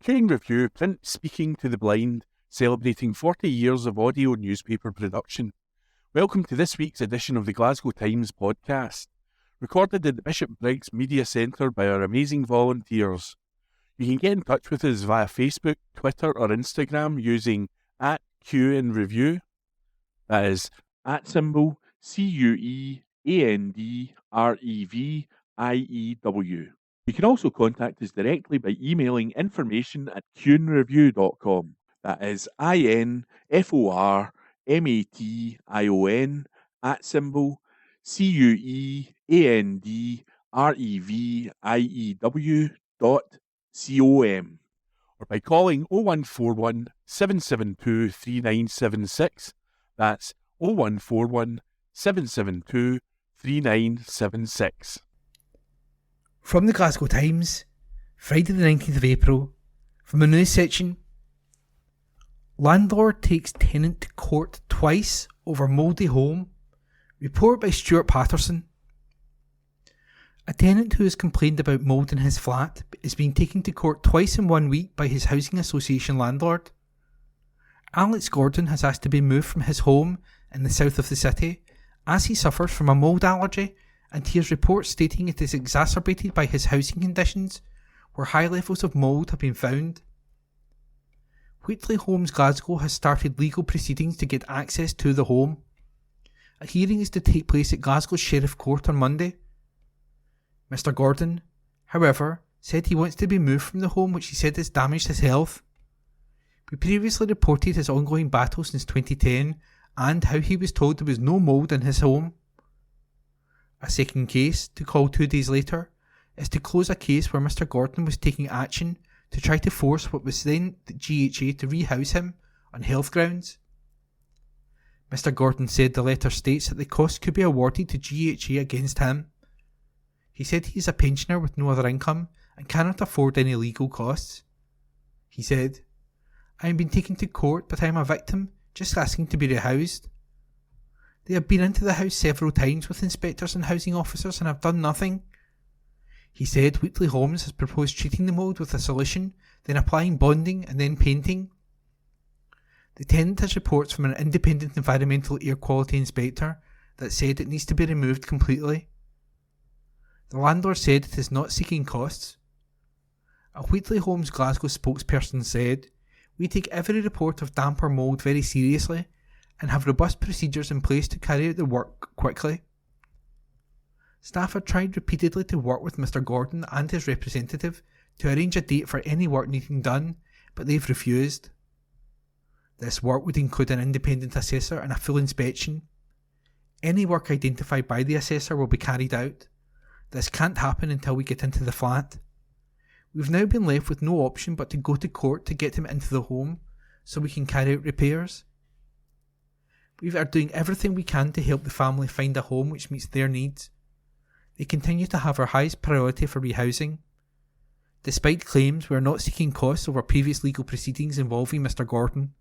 King Review Print Speaking to the Blind, celebrating 40 years of audio newspaper production. Welcome to this week's edition of the Glasgow Times podcast, recorded at the Bishop Briggs Media Centre by our amazing volunteers. You can get in touch with us via Facebook, Twitter or Instagram using @QNReview. That is @CUEANDREVIEW. You can also contact us directly by emailing information@QNreview.com. That is INFORMATION@CUEANDREVIEW.com, or by calling 0141 772 3976. That's 0141 772 3976. From the Glasgow Times, Friday the 19th of April, from the news section. Landlord takes tenant to court twice over mouldy home. Report by Stuart Patterson. A tenant who has complained about mould in his flat is being taken to court twice in 1 week by his housing association landlord. Alex Gordon has asked to be moved from his home in the south of the city as he suffers from a mould allergy, and he has reports stating it is exacerbated by his housing conditions, where high levels of mould have been found. Wheatley Homes Glasgow has started legal proceedings to get access to the home. A hearing is to take place at Glasgow Sheriff Court on Monday. Mr Gordon, however, said he wants to be moved from the home, which he said has damaged his health. We previously reported his ongoing battle since 2010 and how he was told there was no mould in his home. A second case, to call 2 days later, is to close a case where Mr Gordon was taking action to try to force what was then the GHA to rehouse him on health grounds. Mr Gordon said the letter states that the cost could be awarded to GHA against him. He said he is a pensioner with no other income and cannot afford any legal costs. He said, "I am being taken to court, but I am a victim, just asking to be rehoused. They have been into the house several times with inspectors and housing officers and have done nothing." He said Wheatley Homes has proposed treating the mould with a solution, then applying bonding and then painting. The tenant has reports from an independent environmental air quality inspector that said it needs to be removed completely. The landlord said it is not seeking costs. A Wheatley Homes Glasgow spokesperson said, "We take every report of damp or mould very seriously and have robust procedures in place to carry out the work quickly." Staff had tried repeatedly to work with Mr Gordon and his representative to arrange a date for any work needing done, but they've refused. This work would include an independent assessor and a full inspection. Any work identified by the assessor will be carried out. This can't happen until we get into the flat. We've now been left with no option but to go to court to get him into the home so we can carry out repairs. We are doing everything we can to help the family find a home which meets their needs. They continue to have our highest priority for rehousing. Despite claims, we are not seeking costs over previous legal proceedings involving Mr Gordon.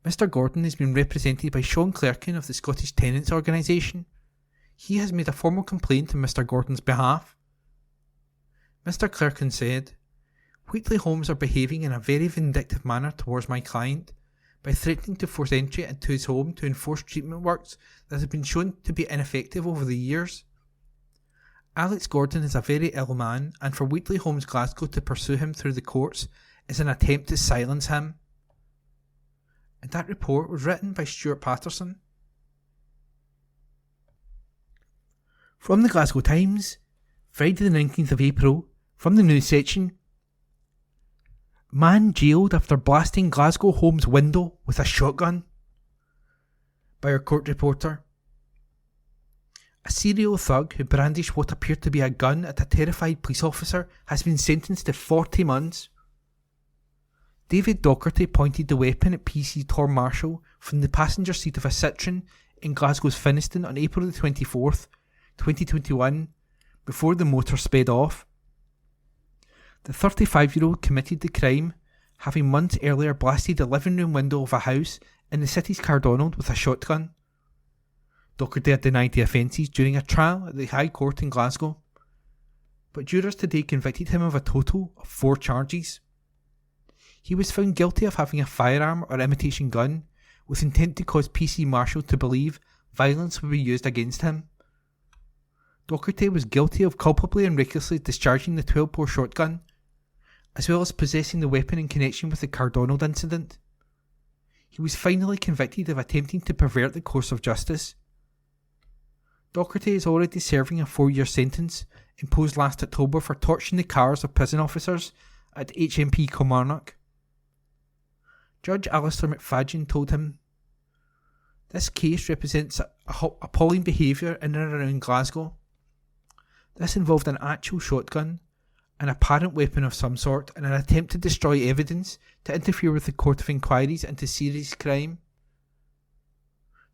Mr Gordon has been represented by Sean Clerkin of the Scottish Tenants Organisation. He has made a formal complaint on Mr Gordon's behalf. Mr Clerkin said, "Wheatley Homes are behaving in a very vindictive manner towards my client by threatening to force entry into his home to enforce treatment works that have been shown to be ineffective over the years. Alex Gordon is a very ill man, and for Wheatley Homes Glasgow to pursue him through the courts is an attempt to silence him." And that report was written by Stuart Patterson. From the Glasgow Times, Friday the 19th of April, from the news section. Man jailed after blasting Glasgow home's window with a shotgun. By our court reporter. A serial thug who brandished what appeared to be a gun at a terrified police officer has been sentenced to 40 months. David Docherty pointed the weapon at PC Tom Marshall from the passenger seat of a Citroen in Glasgow's Finnieston on April the 24th, 2021, before the motor sped off. The 35-year-old committed the crime, having months earlier blasted the living room window of a house in the city's Cardonald with a shotgun. Docherty had denied the offences during a trial at the High Court in Glasgow. but jurors today convicted him of a total of 4 charges. He was found guilty of having a firearm or imitation gun with intent to cause PC Marshall to believe violence would be used against him. Docherty was guilty of culpably and recklessly discharging the 12-bore shotgun, as well as possessing the weapon in connection with the Cardonald incident. He was finally convicted of attempting to pervert the course of justice. Docherty is already serving a 4-year sentence imposed last October for torching the cars of prison officers at HMP Kilmarnock. Judge Alistair McFadden told him, "This case represents appalling behaviour in and around Glasgow. This involved an actual shotgun, an apparent weapon of some sort, and an attempt to destroy evidence to interfere with the court of inquiries into serious crime.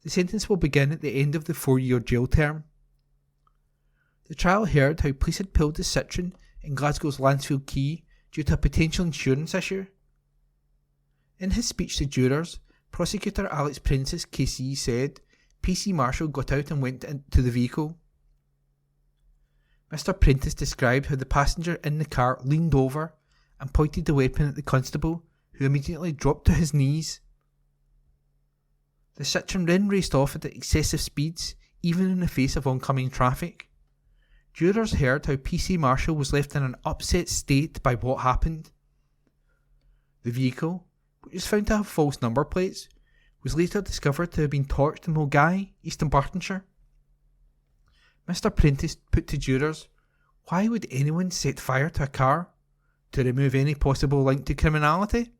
The sentence will begin at the end of the 4-year jail term." The trial heard how police had pulled the Citroen in Glasgow's Lansfield Quay due to a potential insurance issue. In his speech to jurors, prosecutor Alex Prentice KC said PC Marshall got out and went into the vehicle. Mr. Prentice described how the passenger in the car leaned over and pointed the weapon at the constable, who immediately dropped to his knees. The Citroen then raced off at excessive speeds, even in the face of oncoming traffic. Jurors heard how PC Marshall was left in an upset state by what happened. The vehicle, which was found to have false number plates, was later discovered to have been torched in Mulgai, East Dunbartonshire. Mr. Prentice put to jurors, why would anyone set fire to a car? To remove any possible link to criminality?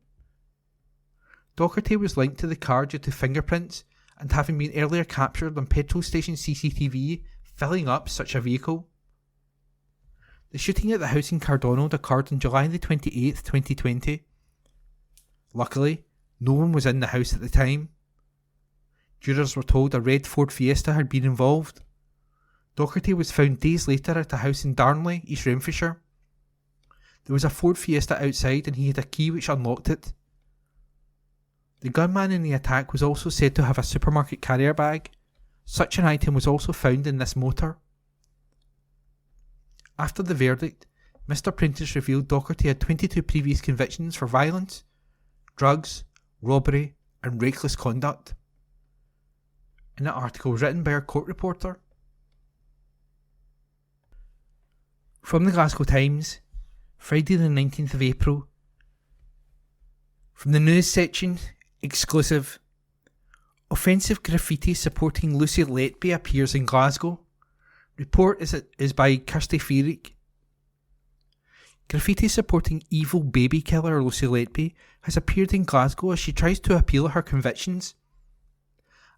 Docherty was linked to the car due to fingerprints and having been earlier captured on petrol station CCTV filling up such a vehicle. The shooting at the house in Cardonald occurred on July the 28th, 2020. Luckily, no one was in the house at the time. Jurors were told a red Ford Fiesta had been involved. Docherty was found days later at a house in Darnley, East Renfrewshire. There was a Ford Fiesta outside and he had a key which unlocked it. The gunman in the attack was also said to have a supermarket carrier bag. Such an item was also found in this motor. After the verdict, Mr. Prentice revealed Docherty had 22 previous convictions for violence, drugs, robbery and reckless conduct. In an article written by our court reporter. From the Glasgow Times, Friday the 19th of April. From the news section, exclusive. Offensive graffiti supporting Lucy Letby appears in Glasgow. Report is by Kirsty Feerick. Graffiti supporting evil baby killer Lucy Letby has appeared in Glasgow as she tries to appeal her convictions.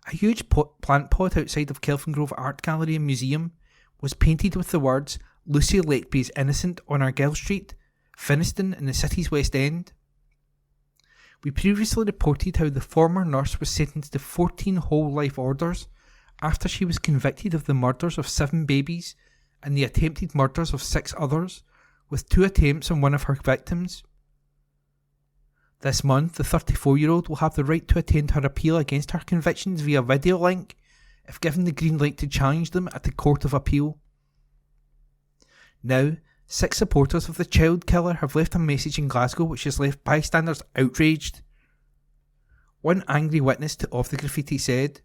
A huge plant pot outside of Kelvingrove Art Gallery and Museum was painted with the words "Lucy Letby is innocent" on Argyle Street, Finniston in the city's West End. We previously reported how the former nurse was sentenced to 14 whole life orders after she was convicted of the murders of 7 babies and the attempted murders of 6 others, with 2 attempts on one of her victims. This month, the 34-year-old will have the right to attend her appeal against her convictions via video link, if given the green light to challenge them at the Court of Appeal. Now, 6 supporters of the child killer have left a message in Glasgow which has left bystanders outraged. One angry witness of the graffiti said,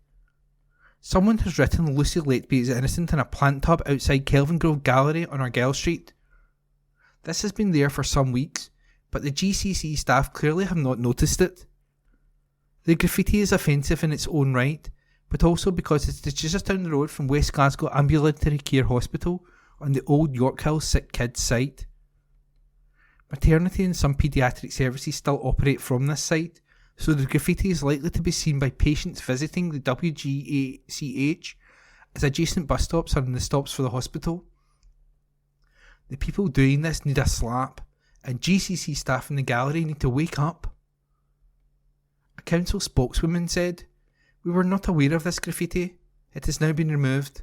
"Someone has written Lucy Letby is innocent in a plant tub outside Kelvingrove Gallery on Argyle Street. This has been there for some weeks, but the GCC staff clearly have not noticed it. The graffiti is offensive in its own right, but also because it's just down the road from West Glasgow Ambulatory Care Hospital on the old Yorkhill Sick Kids site. Maternity and some paediatric services still operate from this site, so the graffiti is likely to be seen by patients visiting the WGACH as adjacent bus stops are in the stops for the hospital. The people doing this need a slap, and GCC staff in the gallery need to wake up." A council spokeswoman said, "We were not aware of this graffiti. It has now been removed."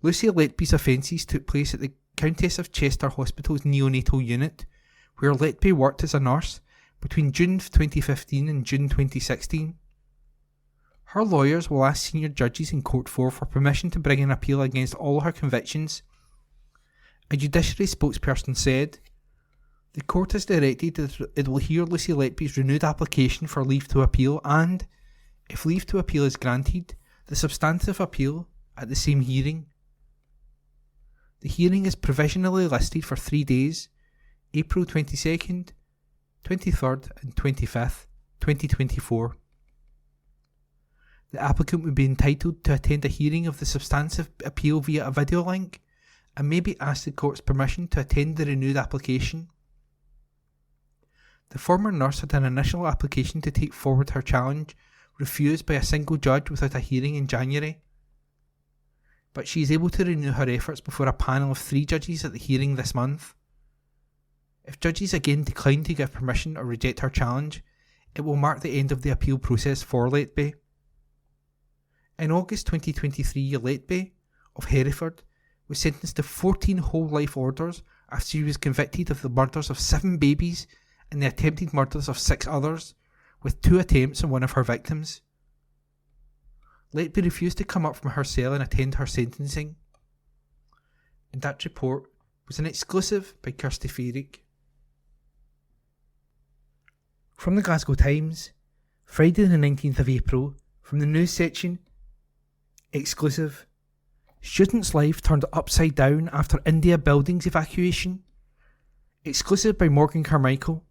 Lucy Letby's offences took place at the Countess of Chester Hospital's neonatal unit, where Letby worked as a nurse between June 2015 and June 2016. Her lawyers will ask senior judges in Court 4 for permission to bring an appeal against all her convictions. A judiciary spokesperson said, "The court has directed that it will hear Lucy Letby's renewed application for leave to appeal and, if leave to appeal is granted, the substantive appeal at the same hearing. The hearing is provisionally listed for 3 days, April 22nd, 23rd and 25th, 2024. The applicant would be entitled to attend a hearing of the substantive appeal via a video link and may be asked the court's permission to attend the renewed application. The former nurse had an initial application to take forward her challenge refused by a single judge without a hearing in January, but she is able to renew her efforts before a panel of 3 judges at the hearing this month. If judges again decline to give permission or reject her challenge, it will mark the end of the appeal process for Letby. In August 2023, Letby, of Hereford, was sentenced to 14 whole life orders after she was convicted of the murders of 7 babies and the attempted murders of 6 others, with 2 attempts on one of her victims. Letby refused to come up from her cell and attend her sentencing. And that report was an exclusive by Kirsty Fayrick. From the Glasgow Times, Friday the 19th of April, from the news section, exclusive. Student's life turned upside down after India buildings evacuation. Exclusive by Morgan Carmichael.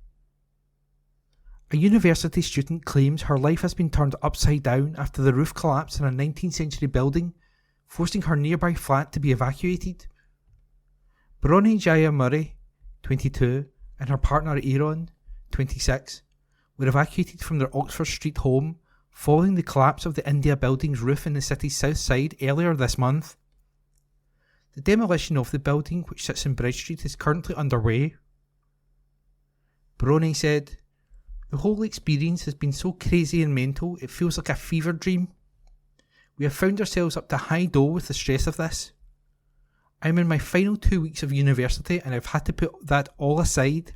A university student claims her life has been turned upside down after the roof collapsed in a 19th century building, forcing her nearby flat to be evacuated. Bronnie Jaya Murray, 22, and her partner Aaron, 26, were evacuated from their Oxford Street home following the collapse of the India building's roof in the city's south side earlier this month. The demolition of the building, which sits in Bridge Street, is currently underway. Bronnie said, "The whole experience has been so crazy and mental, it feels like a fever dream. We have found ourselves up to high dole with the stress of this. I'm in my final 2 weeks of university and I've had to put that all aside.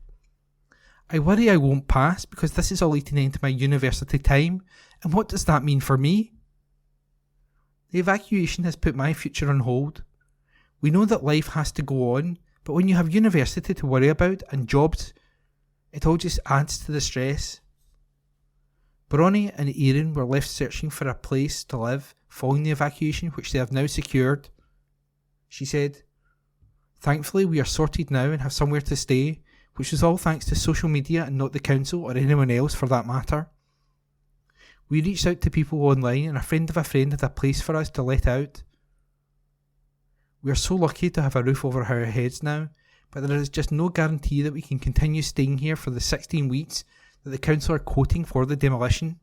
I worry I won't pass because this is all eating into my university time, and what does that mean for me? The evacuation has put my future on hold. We know that life has to go on, but when you have university to worry about and jobs, it all just adds to the stress." Bronnie and Aaron were left searching for a place to live following the evacuation, which they have now secured. She said, "Thankfully we are sorted now and have somewhere to stay, which was all thanks to social media and not the council or anyone else for that matter. We reached out to people online and a friend of a friend had a place for us to let out. We are so lucky to have a roof over our heads now, but there is just no guarantee that we can continue staying here for the 16 weeks that the council are quoting for the demolition."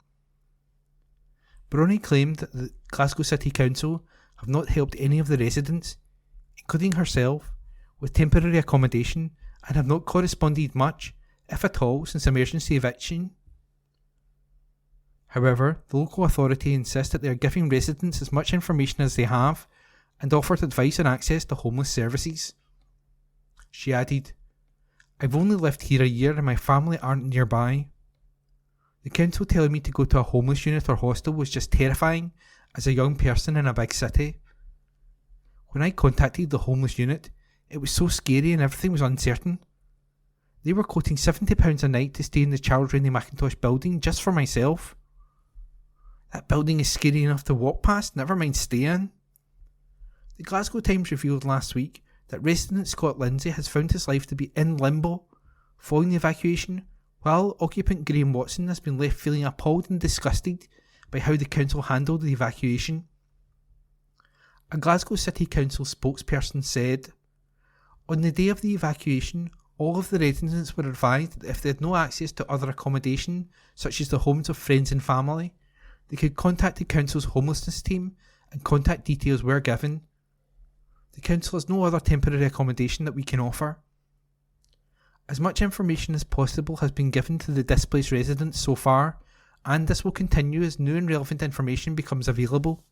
Bronnie claimed that the Glasgow City Council have not helped any of the residents, including herself, with temporary accommodation and have not corresponded much, if at all, since emergency eviction. However, the local authority insists that they are giving residents as much information as they have and offered advice on access to homeless services. She added, "I've only lived here a year and my family aren't nearby. The council telling me to go to a homeless unit or hostel was just terrifying as a young person in a big city. When I contacted the homeless unit, it was so scary and everything was uncertain. They were quoting £70 a night to stay in the Charles Rennie Mackintosh building just for myself. That building is scary enough to walk past, never mind stay in." The Glasgow Times revealed last week that resident Scott Lindsay has found his life to be in limbo following the evacuation, while occupant Graham Watson has been left feeling appalled and disgusted by how the council handled the evacuation. A Glasgow City Council spokesperson said, "On the day of the evacuation, all of the residents were advised that if they had no access to other accommodation, such as the homes of friends and family, they could contact the council's homelessness team and contact details were given. The council has no other temporary accommodation that we can offer. As much information as possible has been given to the displaced residents so far, and this will continue as new and relevant information becomes available.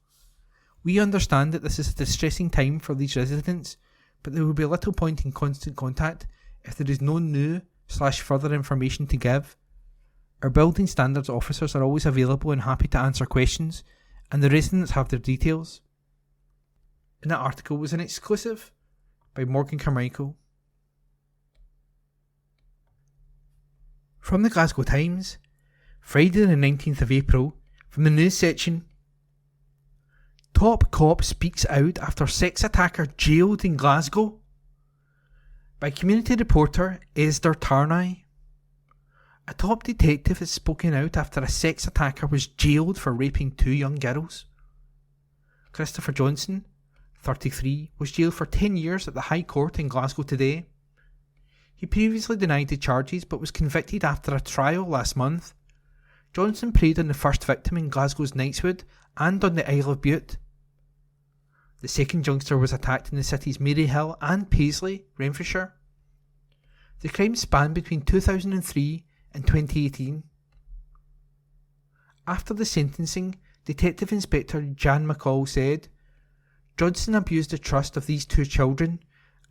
We understand that this is a distressing time for these residents, but there will be little point in constant contact if there is no new/further information to give. Our building standards officers are always available and happy to answer questions, and the residents have their details." And that article was an exclusive by by Morgan Carmichael. From the Glasgow Times, Friday the 19th of April, from the news section. Top cop speaks out after sex attacker jailed in Glasgow. By community reporter Esther Tarnay. A top detective has spoken out after a sex attacker was jailed for raping 2 young girls. Christopher Johnson, 33, was jailed for 10 years at the High Court in Glasgow today. He previously denied the charges but was convicted after a trial last month. Johnson preyed on the first victim in Glasgow's Knightswood and on the Isle of Bute. The second youngster was attacked in the city's Maryhill and Paisley, Renfrewshire. The crime spanned between 2003 and 2018. After the sentencing, Detective Inspector Jan McCall said, "Johnson abused the trust of these 2 children,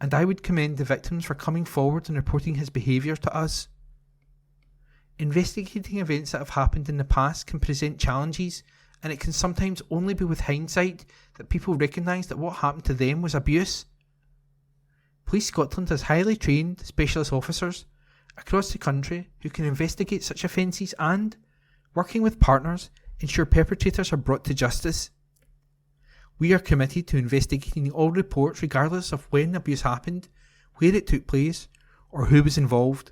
and I would commend the victims for coming forward and reporting his behaviour to us. Investigating events that have happened in the past can present challenges, and it can sometimes only be with hindsight that people recognise that what happened to them was abuse. Police Scotland has highly trained specialist officers across the country who can investigate such offences and, working with partners, ensure perpetrators are brought to justice. We are committed to investigating all reports regardless of when abuse happened, where it took place, or who was involved.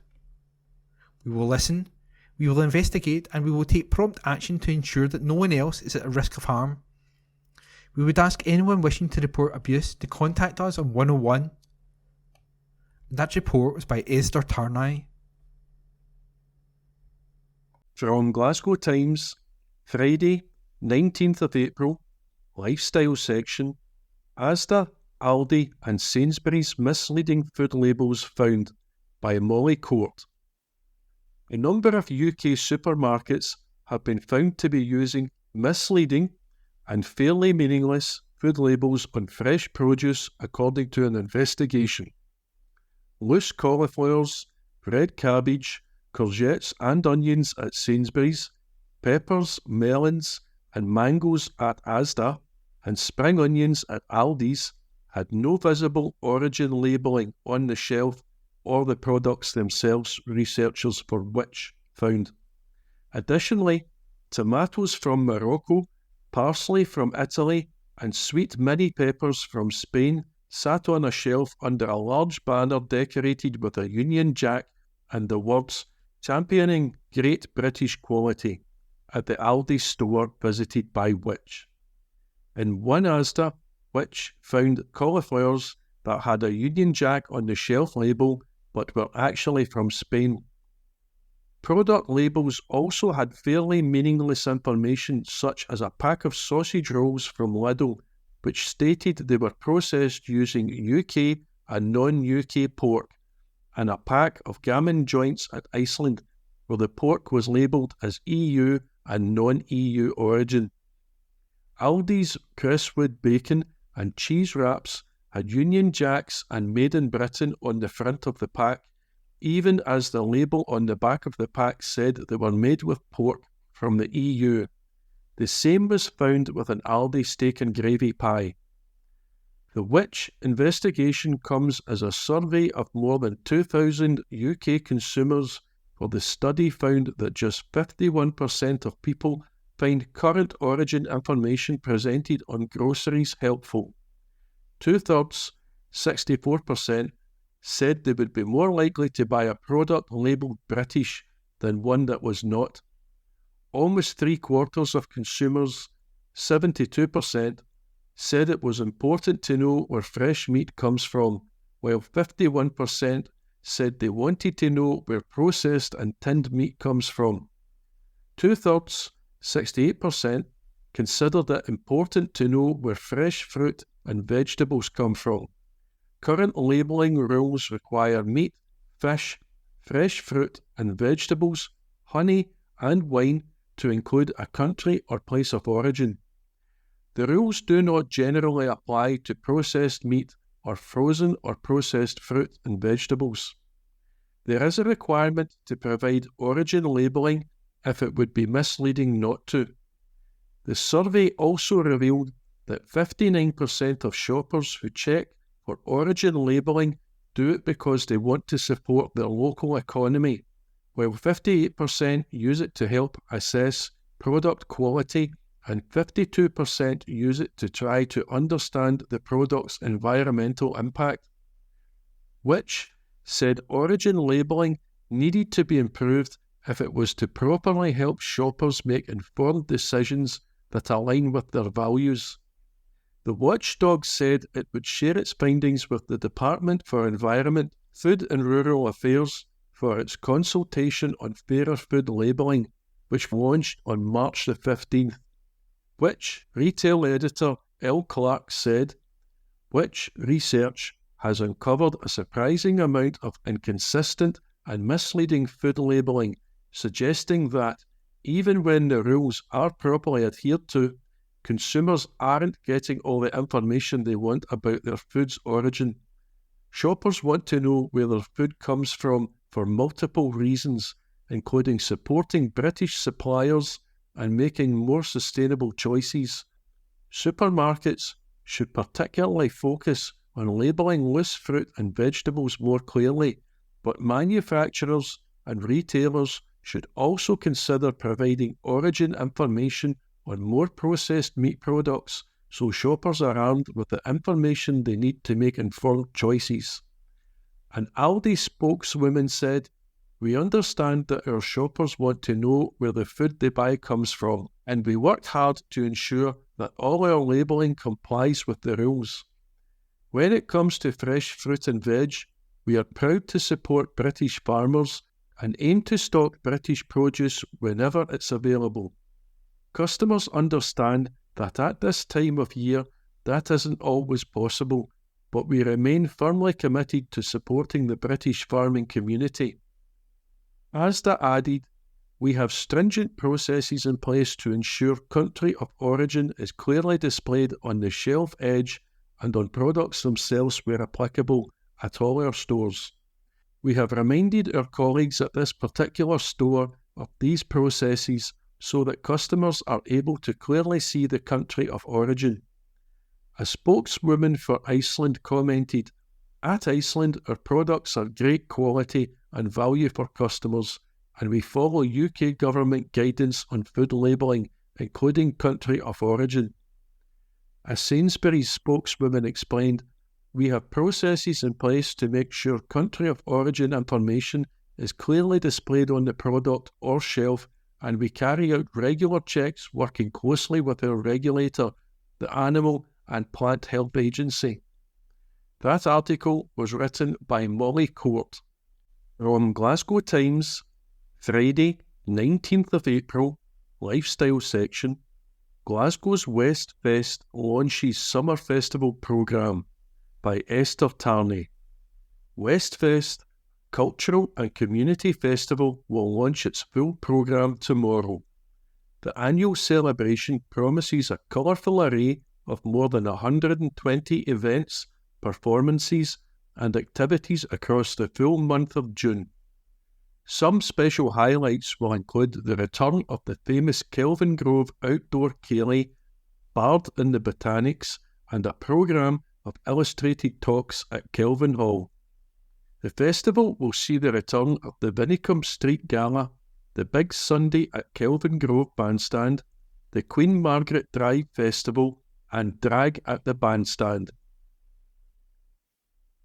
We will listen, we will investigate, and we will take prompt action to ensure that no one else is at a risk of harm. We would ask anyone wishing to report abuse to contact us on 101. That report was by Esther Tarnay. From Glasgow Times, Friday, 19th of April, Lifestyle section, Asda, Aldi and Sainsbury's misleading food labels found by Molly Court. A number of UK supermarkets have been found to be using misleading and fairly meaningless food labels on fresh produce according to an investigation. Loose cauliflowers, red cabbage, courgettes and onions at Sainsbury's, peppers, melons and mangoes at Asda, and spring onions at Aldi's had no visible origin labelling on the shelf or the products themselves, researchers for which found. Additionally, tomatoes from Morocco, parsley from Italy and sweet mini peppers from Spain sat on a shelf under a large banner decorated with a Union Jack and the words "Championing Great British Quality" at the Aldi store visited by Which. In one Asda, Which found cauliflowers that had a Union Jack on the shelf label but were actually from Spain. Product labels also had fairly meaningless information such as a pack of sausage rolls from Lidl which stated they were processed using UK and non-UK pork, and a pack of gammon joints at Iceland where the pork was labelled as EU and non-EU origin. Aldi's Crestwood bacon and cheese wraps had Union Jacks and Made in Britain on the front of the pack, even as the label on the back of the pack said they were made with pork from the EU. The same was found with an Aldi steak and gravy pie. The Which investigation comes as a survey of more than 2,000 UK consumers, where the study found that just 51% of people find current origin information presented on groceries helpful. 2/3, 64%, said they would be more likely to buy a product labelled British than one that was not. Almost 3/4 of consumers, 72%, said it was important to know where fresh meat comes from, while 51% said they wanted to know where processed and tinned meat comes from. 2/3, 68%, considered it important to know where fresh fruit and vegetables come from. Current labelling rules require meat, fish, fresh fruit and vegetables, honey and wine to include a country or place of origin. The rules do not generally apply to processed meat or frozen or processed fruit and vegetables. There is a requirement to provide origin labelling if it would be misleading not to. The survey also revealed that 59% of shoppers who check for origin labelling do it because they want to support their local economy, while 58% use it to help assess product quality and 52% use it to try to understand the product's environmental impact. Which said origin labelling needed to be improved if it was to properly help shoppers make informed decisions that align with their values. The watchdog said it would share its findings with the Department for Environment, Food and Rural Affairs for its consultation on fairer food labelling, which launched on March the 15th. Which retail editor L. Clark said, which research has uncovered a surprising amount of inconsistent and misleading food labelling, suggesting that even when the rules are properly adhered to, consumers aren't getting all the information they want about their food's origin. Shoppers want to know where their food comes from for multiple reasons, including supporting British suppliers and making more sustainable choices. Supermarkets should particularly focus on labelling loose fruit and vegetables more clearly, but manufacturers and retailers should also consider providing origin information on more processed meat products so shoppers are armed with the information they need to make informed choices. An Aldi spokeswoman said, "We understand that our shoppers want to know where the food they buy comes from, and we worked hard to ensure that all our labelling complies with the rules. When it comes to fresh fruit and veg, we are proud to support British farmers and aim to stock British produce whenever it's available. Customers understand that at this time of year that isn't always possible, but we remain firmly committed to supporting the British farming community." Asda added, "We have stringent processes in place to ensure country of origin is clearly displayed on the shelf edge and on products themselves where applicable at all our stores. We have reminded our colleagues at this particular store of these processes so that customers are able to clearly see the country of origin." A spokeswoman for Iceland commented, "At Iceland, our products are great quality and value for customers, and we follow UK government guidance on food labelling, including country of origin." A Sainsbury's spokeswoman explained, "We have processes in place to make sure country of origin information is clearly displayed on the product or shelf, and we carry out regular checks working closely with our regulator, the Animal and Plant Health Agency." That article was written by Molly Court. From Glasgow Times, Friday, 19th of April, Lifestyle section, Glasgow's West Fest launches Summer Festival programme by Esther Tarney. West Fest Cultural and Community Festival will launch its full programme tomorrow. The annual celebration promises a colourful array of more than 120 events, performances and activities across the full month of June. Some special highlights will include the return of the famous Kelvin Grove outdoor ceilidh, Bard in the Botanics, and a programme of illustrated talks at Kelvin Hall. The festival will see the return of the Vinicum Street Gala, the Big Sunday at Kelvin Grove Bandstand, the Queen Margaret Drive Festival, and Drag at the Bandstand.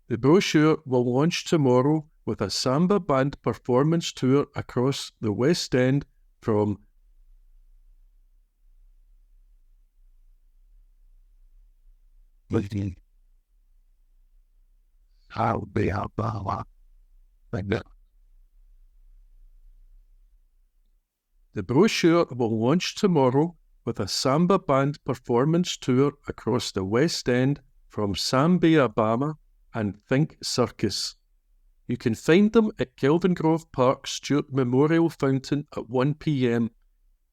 The brochure will launch tomorrow with a samba band performance tour across the West End from The brochure will launch tomorrow with a samba band performance tour across the West End from Sambia Bama and Think Circus. You can find them at Kelvin Grove Park Stewart Memorial Fountain at 1 p.m,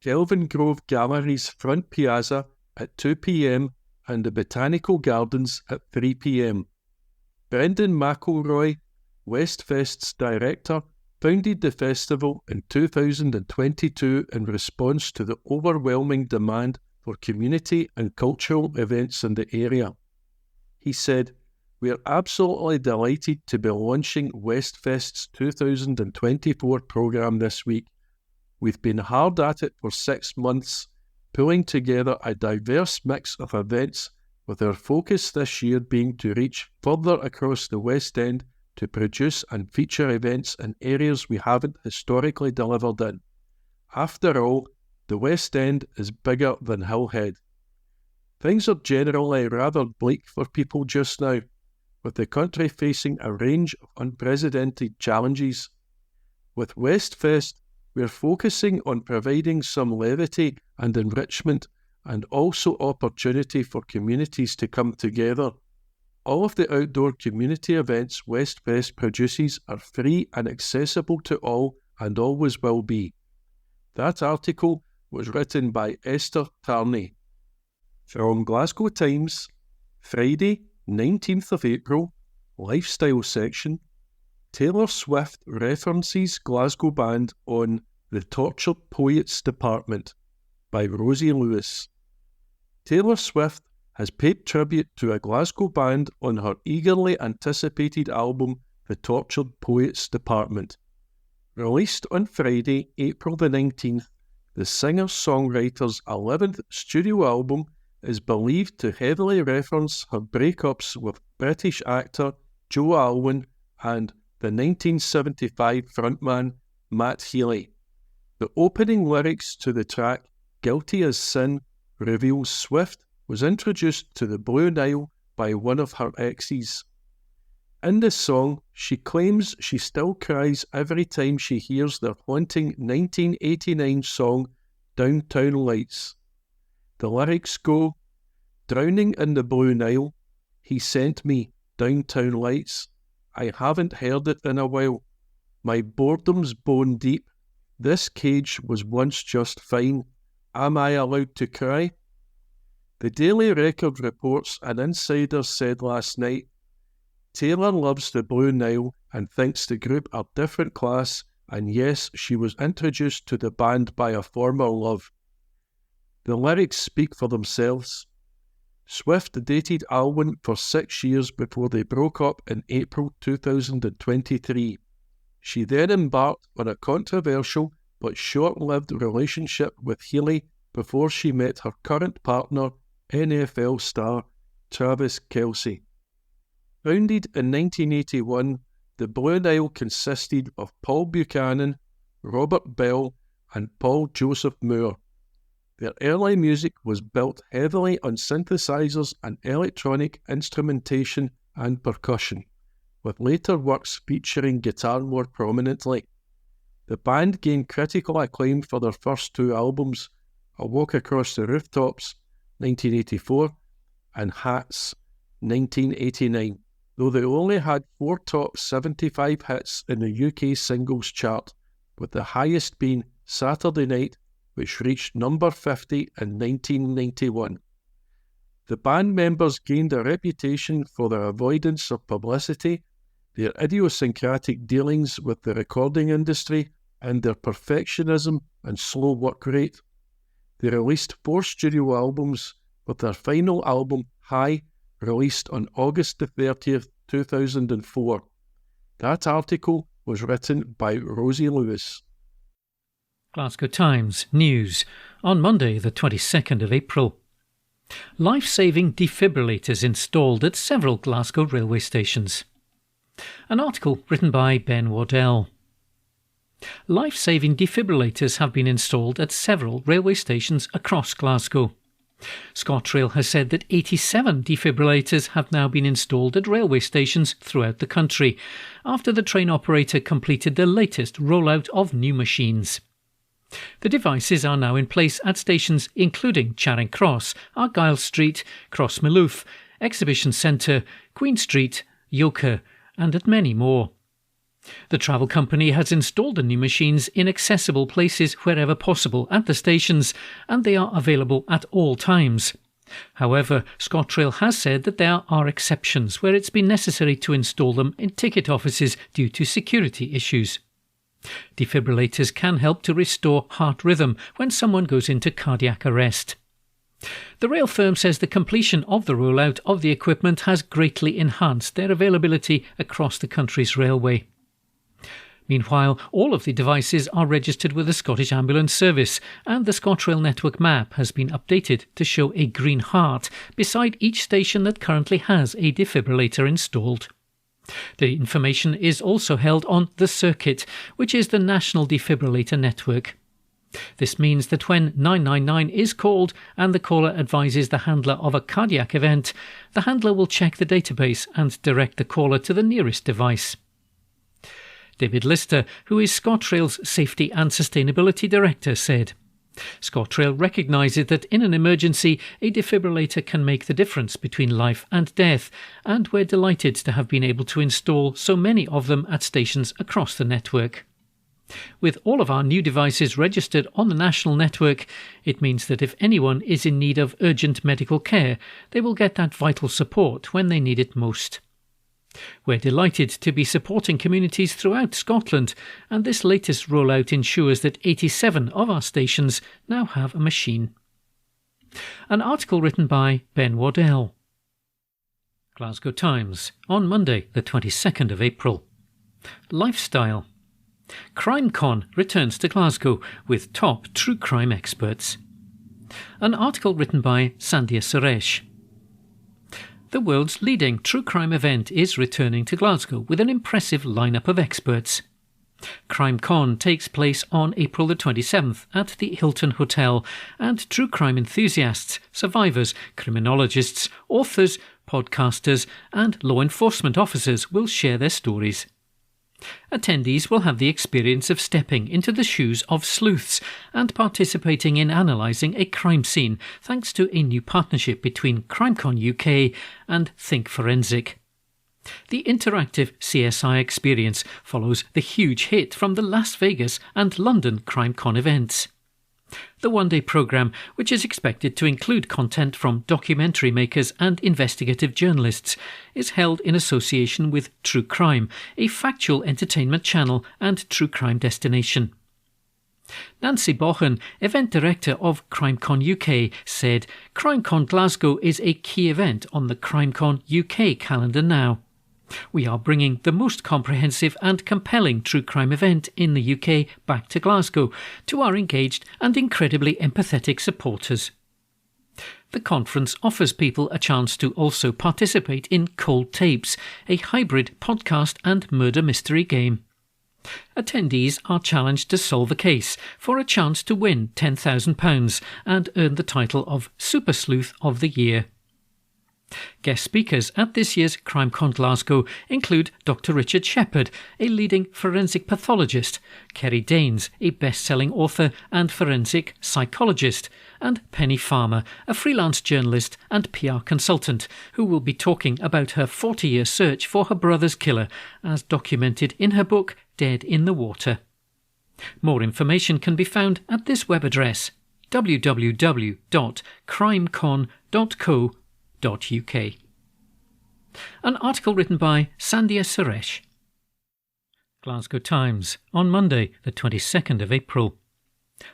Kelvin Grove Gallery's front piazza at 2 p.m, and the Botanical Gardens at 3 p.m. Brendan McElroy, Westfest's director, founded the festival in 2022 in response to the overwhelming demand for community and cultural events in the area. He said, We are absolutely delighted to be launching Westfest's 2024 programme this week. We've been hard at it for 6 months, pulling together a diverse mix of events, with our focus this year being to reach further across the West End to produce and feature events in areas we haven't historically delivered in. After all, the West End is bigger than Hillhead. Things are generally rather bleak for people just now, with the country facing a range of unprecedented challenges. With Westfest, we're focusing on providing some levity and enrichment, and also opportunity for communities to come together. All of the outdoor community events Westfest produces are free and accessible to all, and always will be. That article was written by Esther Tarney. From Glasgow Times, Friday, 19th of April, Lifestyle section, Taylor Swift references Glasgow band on The Tortured Poets Department by Rosie Lewis. Taylor Swift has paid tribute to a Glasgow band on her eagerly anticipated album The Tortured Poets Department. Released on Friday, April the 19th, the singer-songwriter's 11th studio album is believed to heavily reference her breakups with British actor Joe Alwyn and the 1975 frontman Matt Healy. The opening lyrics to the track Guilty as Sin reveals Swift was introduced to the Blue Nile by one of her exes. In the song, she claims she still cries every time she hears their haunting 1989 song Downtown Lights. The lyrics go, "Drowning in the Blue Nile, he sent me Downtown Lights. I haven't heard it in a while. My boredom's bone deep. This cage was once just fine. Am I allowed to cry?" The Daily Record reports an insider said last night, "Taylor loves the Blue Nile and thinks the group are different class, and yes, she was introduced to the band by a former love." The lyrics speak for themselves. Swift dated Alwyn for 6 years before they broke up in April 2023. She then embarked on a controversial but short-lived relationship with Healy before she met her current partner, NFL star Travis Kelce. Founded in 1981, the Blue Nile consisted of Paul Buchanan, Robert Bell, and Paul Joseph Moore. Their early music was built heavily on synthesizers and electronic instrumentation and percussion, with later works featuring guitar more prominently. The band gained critical acclaim for their first 2 albums, A Walk Across the Rooftops, 1984, and Hats, 1989, though they only had 4 top 75 hits in the UK singles chart, with the highest being Saturday Night, which reached number 50 in 1991. The band members gained a reputation for their avoidance of publicity, their idiosyncratic dealings with the recording industry, and their perfectionism and slow work rate. They released 4 studio albums, with their final album, High, released on August the 30th, 2004. That article was written by Rosie Lewis. Glasgow Times News on Monday the 22nd of April. Life-saving defibrillators installed at several Glasgow railway stations. An article written by Ben Waddell. Life-saving defibrillators have been installed at several railway stations across Glasgow. ScotRail has said that 87 defibrillators have now been installed at railway stations throughout the country, after the train operator completed the latest rollout of new machines. The devices are now in place at stations including Charing Cross, Argyle Street, Crossmalouf, Exhibition Centre, Queen Street, Yoker, and at many more. The travel company has installed the new machines in accessible places wherever possible at the stations, and they are available at all times. However, ScotRail has said that there are exceptions where it's been necessary to install them in ticket offices due to security issues. Defibrillators can help to restore heart rhythm when someone goes into cardiac arrest. The rail firm says the completion of the rollout of the equipment has greatly enhanced their availability across the country's railway. Meanwhile, all of the devices are registered with the Scottish Ambulance Service, and the ScotRail network map has been updated to show a green heart beside each station that currently has a defibrillator installed. The information is also held on the circuit, which is the national defibrillator network. This means that when 999 is called and the caller advises the handler of a cardiac event, the handler will check the database and direct the caller to the nearest device. David Lister, who is ScotRail's Safety and Sustainability Director, said, ScotRail recognises that in an emergency, a defibrillator can make the difference between life and death, and we're delighted to have been able to install so many of them at stations across the network. With all of our new devices registered on the national network, it means that if anyone is in need of urgent medical care, they will get that vital support when they need it most. We're delighted to be supporting communities throughout Scotland, and this latest rollout ensures that 87 of our stations now have a machine. An article written by Ben Waddell. Glasgow Times, on Monday, the 22nd of April. Lifestyle. CrimeCon returns to Glasgow with top true crime experts. An article written by Sandhya Suresh. The world's leading true crime event is returning to Glasgow with an impressive lineup of experts. CrimeCon takes place on April the 27th at the Hilton Hotel, and true crime enthusiasts, survivors, criminologists, authors, podcasters and law enforcement officers will share their stories. Attendees will have the experience of stepping into the shoes of sleuths and participating in analysing a crime scene thanks to a new partnership between CrimeCon UK and Think Forensic. The interactive CSI experience follows the huge hit from the Las Vegas and London CrimeCon events. The one-day programme, which is expected to include content from documentary makers and investigative journalists, is held in association with True Crime, a factual entertainment channel and true crime destination. Nancy Bohan, event director of CrimeCon UK, said CrimeCon Glasgow is a key event on the CrimeCon UK calendar now. We are bringing the most comprehensive and compelling true crime event in the UK back to Glasgow to our engaged and incredibly empathetic supporters. The conference offers people a chance to also participate in Cold Tapes, a hybrid podcast and murder mystery game. Attendees are challenged to solve a case for a chance to win £10,000 and earn the title of Super Sleuth of the Year. Guest speakers at this year's CrimeCon Glasgow include Dr. Richard Shepherd, a leading forensic pathologist, Kerry Danes, a best-selling author and forensic psychologist, and Penny Farmer, a freelance journalist and PR consultant, who will be talking about her 40-year search for her brother's killer, as documented in her book Dead in the Water. More information can be found at this web address, www.crimecon.co.uk. An article written by Sandhya Suresh. Glasgow Times, on Monday, the 22nd of April.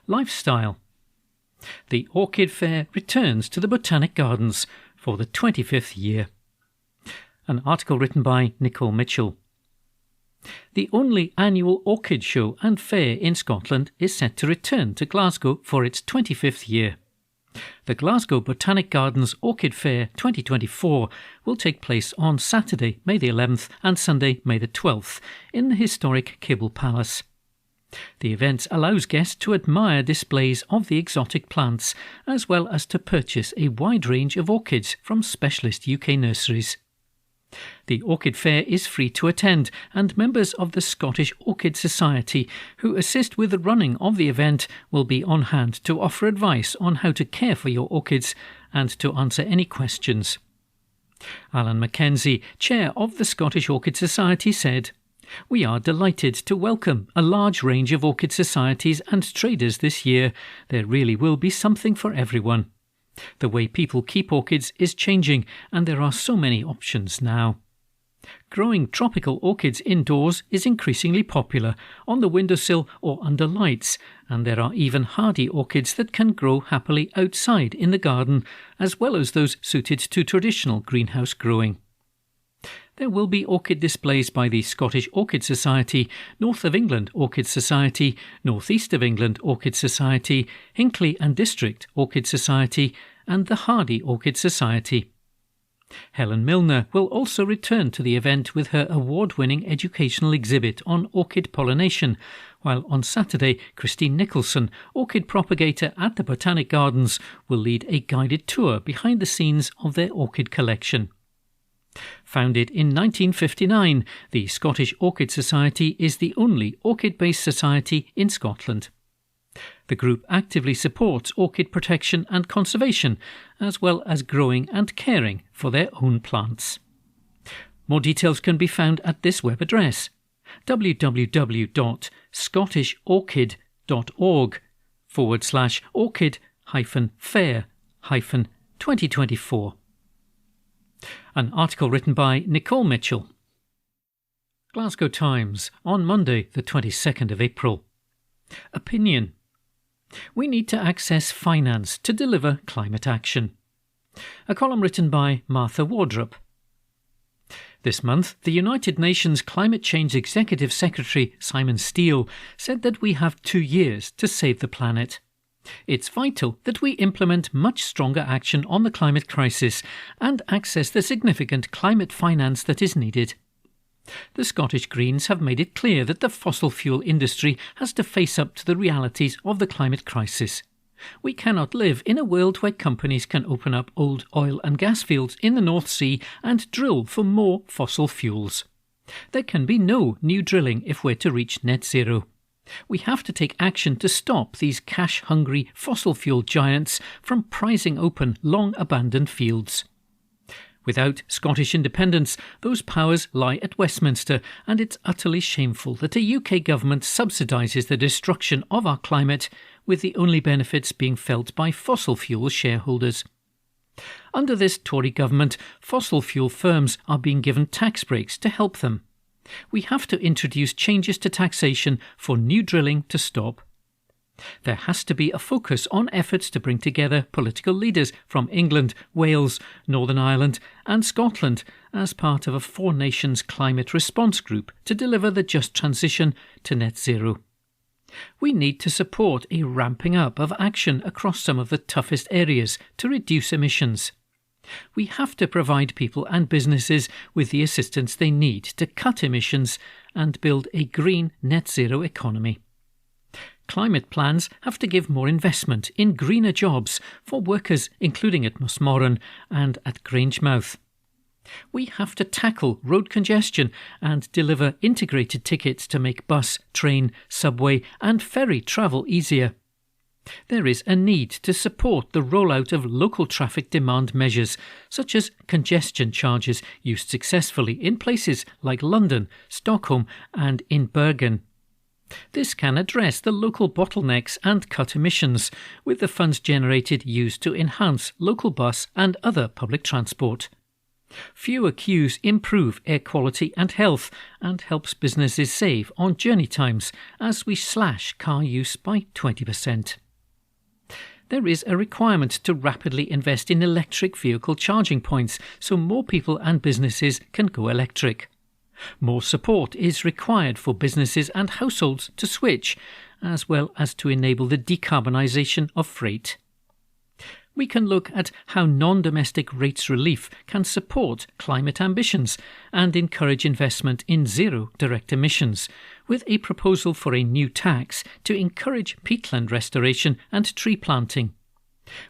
Lifestyle. The Orchid Fair returns to the Botanic Gardens for the 25th year. An article written by Nicole Mitchell. The only annual orchid show and fair in Scotland is set to return to Glasgow for its 25th year. The Glasgow Botanic Gardens Orchid Fair 2024 will take place on Saturday, May the 11th and Sunday, May the 12th in the historic Kibble Palace. The event allows guests to admire displays of the exotic plants as well as to purchase a wide range of orchids from specialist UK nurseries. The Orchid Fair is free to attend, and members of the Scottish Orchid Society who assist with the running of the event will be on hand to offer advice on how to care for your orchids and to answer any questions. Alan Mackenzie, chair of the Scottish Orchid Society, said, "We are delighted to welcome a large range of orchid societies and traders this year. There really will be something for everyone. The way people keep orchids is changing, and there are so many options now. growing tropical orchids indoors is increasingly popular, on the windowsill or under lights, and there are even hardy orchids that can grow happily outside in the garden, as well as those suited to traditional greenhouse growing. There will be orchid displays by the Scottish Orchid Society, North of England Orchid Society, North East of England Orchid Society, Hinckley and District Orchid Society, and the Hardy Orchid Society. Helen Milner will also return to the event with her award-winning educational exhibit on orchid pollination, while on Saturday, Christine Nicholson, orchid propagator at the Botanic Gardens, will lead a guided tour behind the scenes of their orchid collection. Founded in 1959, the Scottish Orchid Society is the only orchid-based society in Scotland. The group actively supports orchid protection and conservation, as well as growing and caring for their own plants. More details can be found at this web address, www.scotishorchid.org/orchid-fair-2024. An article written by Nicole Mitchell. Glasgow Times on Monday the 22nd of April. Opinion. We need to access finance to deliver climate action. A column written by Martha Wardrop. This month, the United Nations Climate Change Executive Secretary Simon Steele said that we have 2 years to save the planet. It's vital that we implement much stronger action on the climate crisis and access the significant climate finance that is needed. The Scottish Greens have made it clear that the fossil fuel industry has to face up to the realities of the climate crisis. We cannot live in a world where companies can open up old oil and gas fields in the North Sea and drill for more fossil fuels. There can be no new drilling if we're to reach net zero. We have to take action to stop these cash-hungry fossil fuel giants from prizing open long-abandoned fields. Without Scottish independence, those powers lie at Westminster, and it's utterly shameful that a UK government subsidises the destruction of our climate, with the only benefits being felt by fossil fuel shareholders. Under this Tory government, fossil fuel firms are being given tax breaks to help them. We have to introduce changes to taxation for new drilling to stop. There has to be a focus on efforts to bring together political leaders from England, Wales, Northern Ireland and Scotland as part of a 4 nations climate response group to deliver the just transition to net zero. We need to support a ramping up of action across some of the toughest areas to reduce emissions. We have to provide people and businesses with the assistance they need to cut emissions and build a green net zero economy. Climate plans have to give more investment in greener jobs for workers, including at Musmoran and at Grangemouth. We have to tackle road congestion and deliver integrated tickets to make bus, train, subway and ferry travel easier. There is a need to support the rollout of local traffic demand measures, such as congestion charges used successfully in places like London, Stockholm and in Bergen. This can address the local bottlenecks and cut emissions, with the funds generated used to enhance local bus and other public transport. Fewer queues improve air quality and health and helps businesses save on journey times as we slash car use by 20%. There is a requirement to rapidly invest in electric vehicle charging points so more people and businesses can go electric. More support is required for businesses and households to switch, as well as to enable the decarbonisation of freight. We can look at how non-domestic rates relief can support climate ambitions and encourage investment in zero direct emissions, with a proposal for a new tax to encourage peatland restoration and tree planting.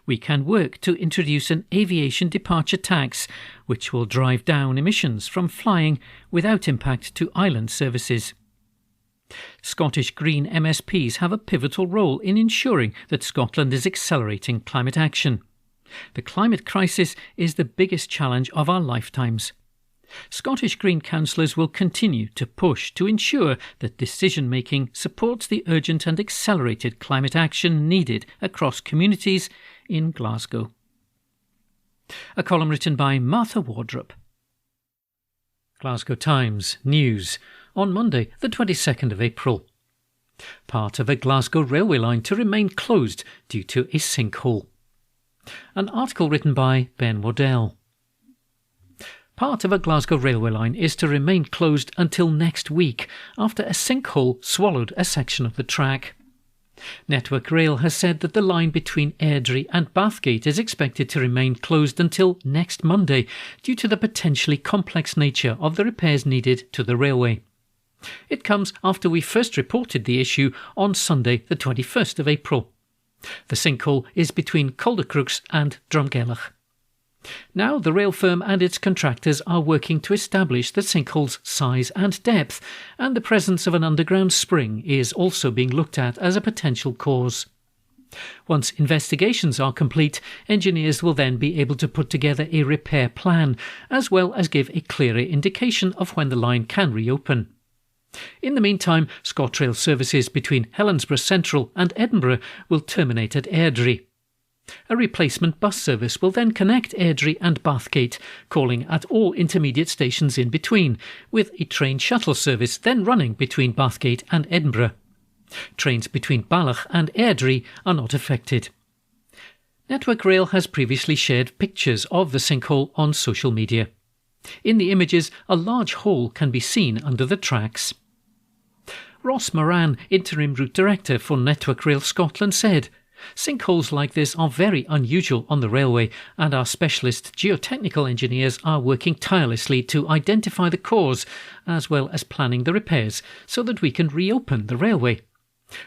We can work to introduce an aviation departure tax, which will drive down emissions from flying without impact to island services. Scottish Green MSPs have a pivotal role in ensuring that Scotland is accelerating climate action. The climate crisis is the biggest challenge of our lifetimes. Scottish Green councillors will continue to push to ensure that decision-making supports the urgent and accelerated climate action needed across communities in Glasgow. A column written by Martha Wardrop. Glasgow Times News on Monday the 22nd of April. Part of a Glasgow railway line to remain closed due to a sinkhole. An article written by Ben Waddell. Part of a Glasgow railway line is to remain closed until next week after a sinkhole swallowed a section of the track. Network Rail has said that the line between Airdrie and Bathgate is expected to remain closed until next Monday due to the potentially complex nature of the repairs needed to the railway. It comes after we first reported the issue on Sunday the 21st of April. The sinkhole is between Caldercrooks and Drumgelach. Now the rail firm and its contractors are working to establish the sinkhole's size and depth, and the presence of an underground spring is also being looked at as a potential cause. Once investigations are complete, engineers will then be able to put together a repair plan, as well as give a clearer indication of when the line can reopen. In the meantime, ScotRail services between Helensburgh Central and Edinburgh will terminate at Airdrie. A replacement bus service will then connect Airdrie and Bathgate, calling at all intermediate stations in between, with a train shuttle service then running between Bathgate and Edinburgh. Trains between Ballach and Airdrie are not affected. Network Rail has previously shared pictures of the sinkhole on social media. In the images, a large hole can be seen under the tracks. Ross Moran, Interim Route Director for Network Rail Scotland, said, "Sinkholes like this are very unusual on the railway, and our specialist geotechnical engineers are working tirelessly to identify the cause, as well as planning the repairs, so that we can reopen the railway.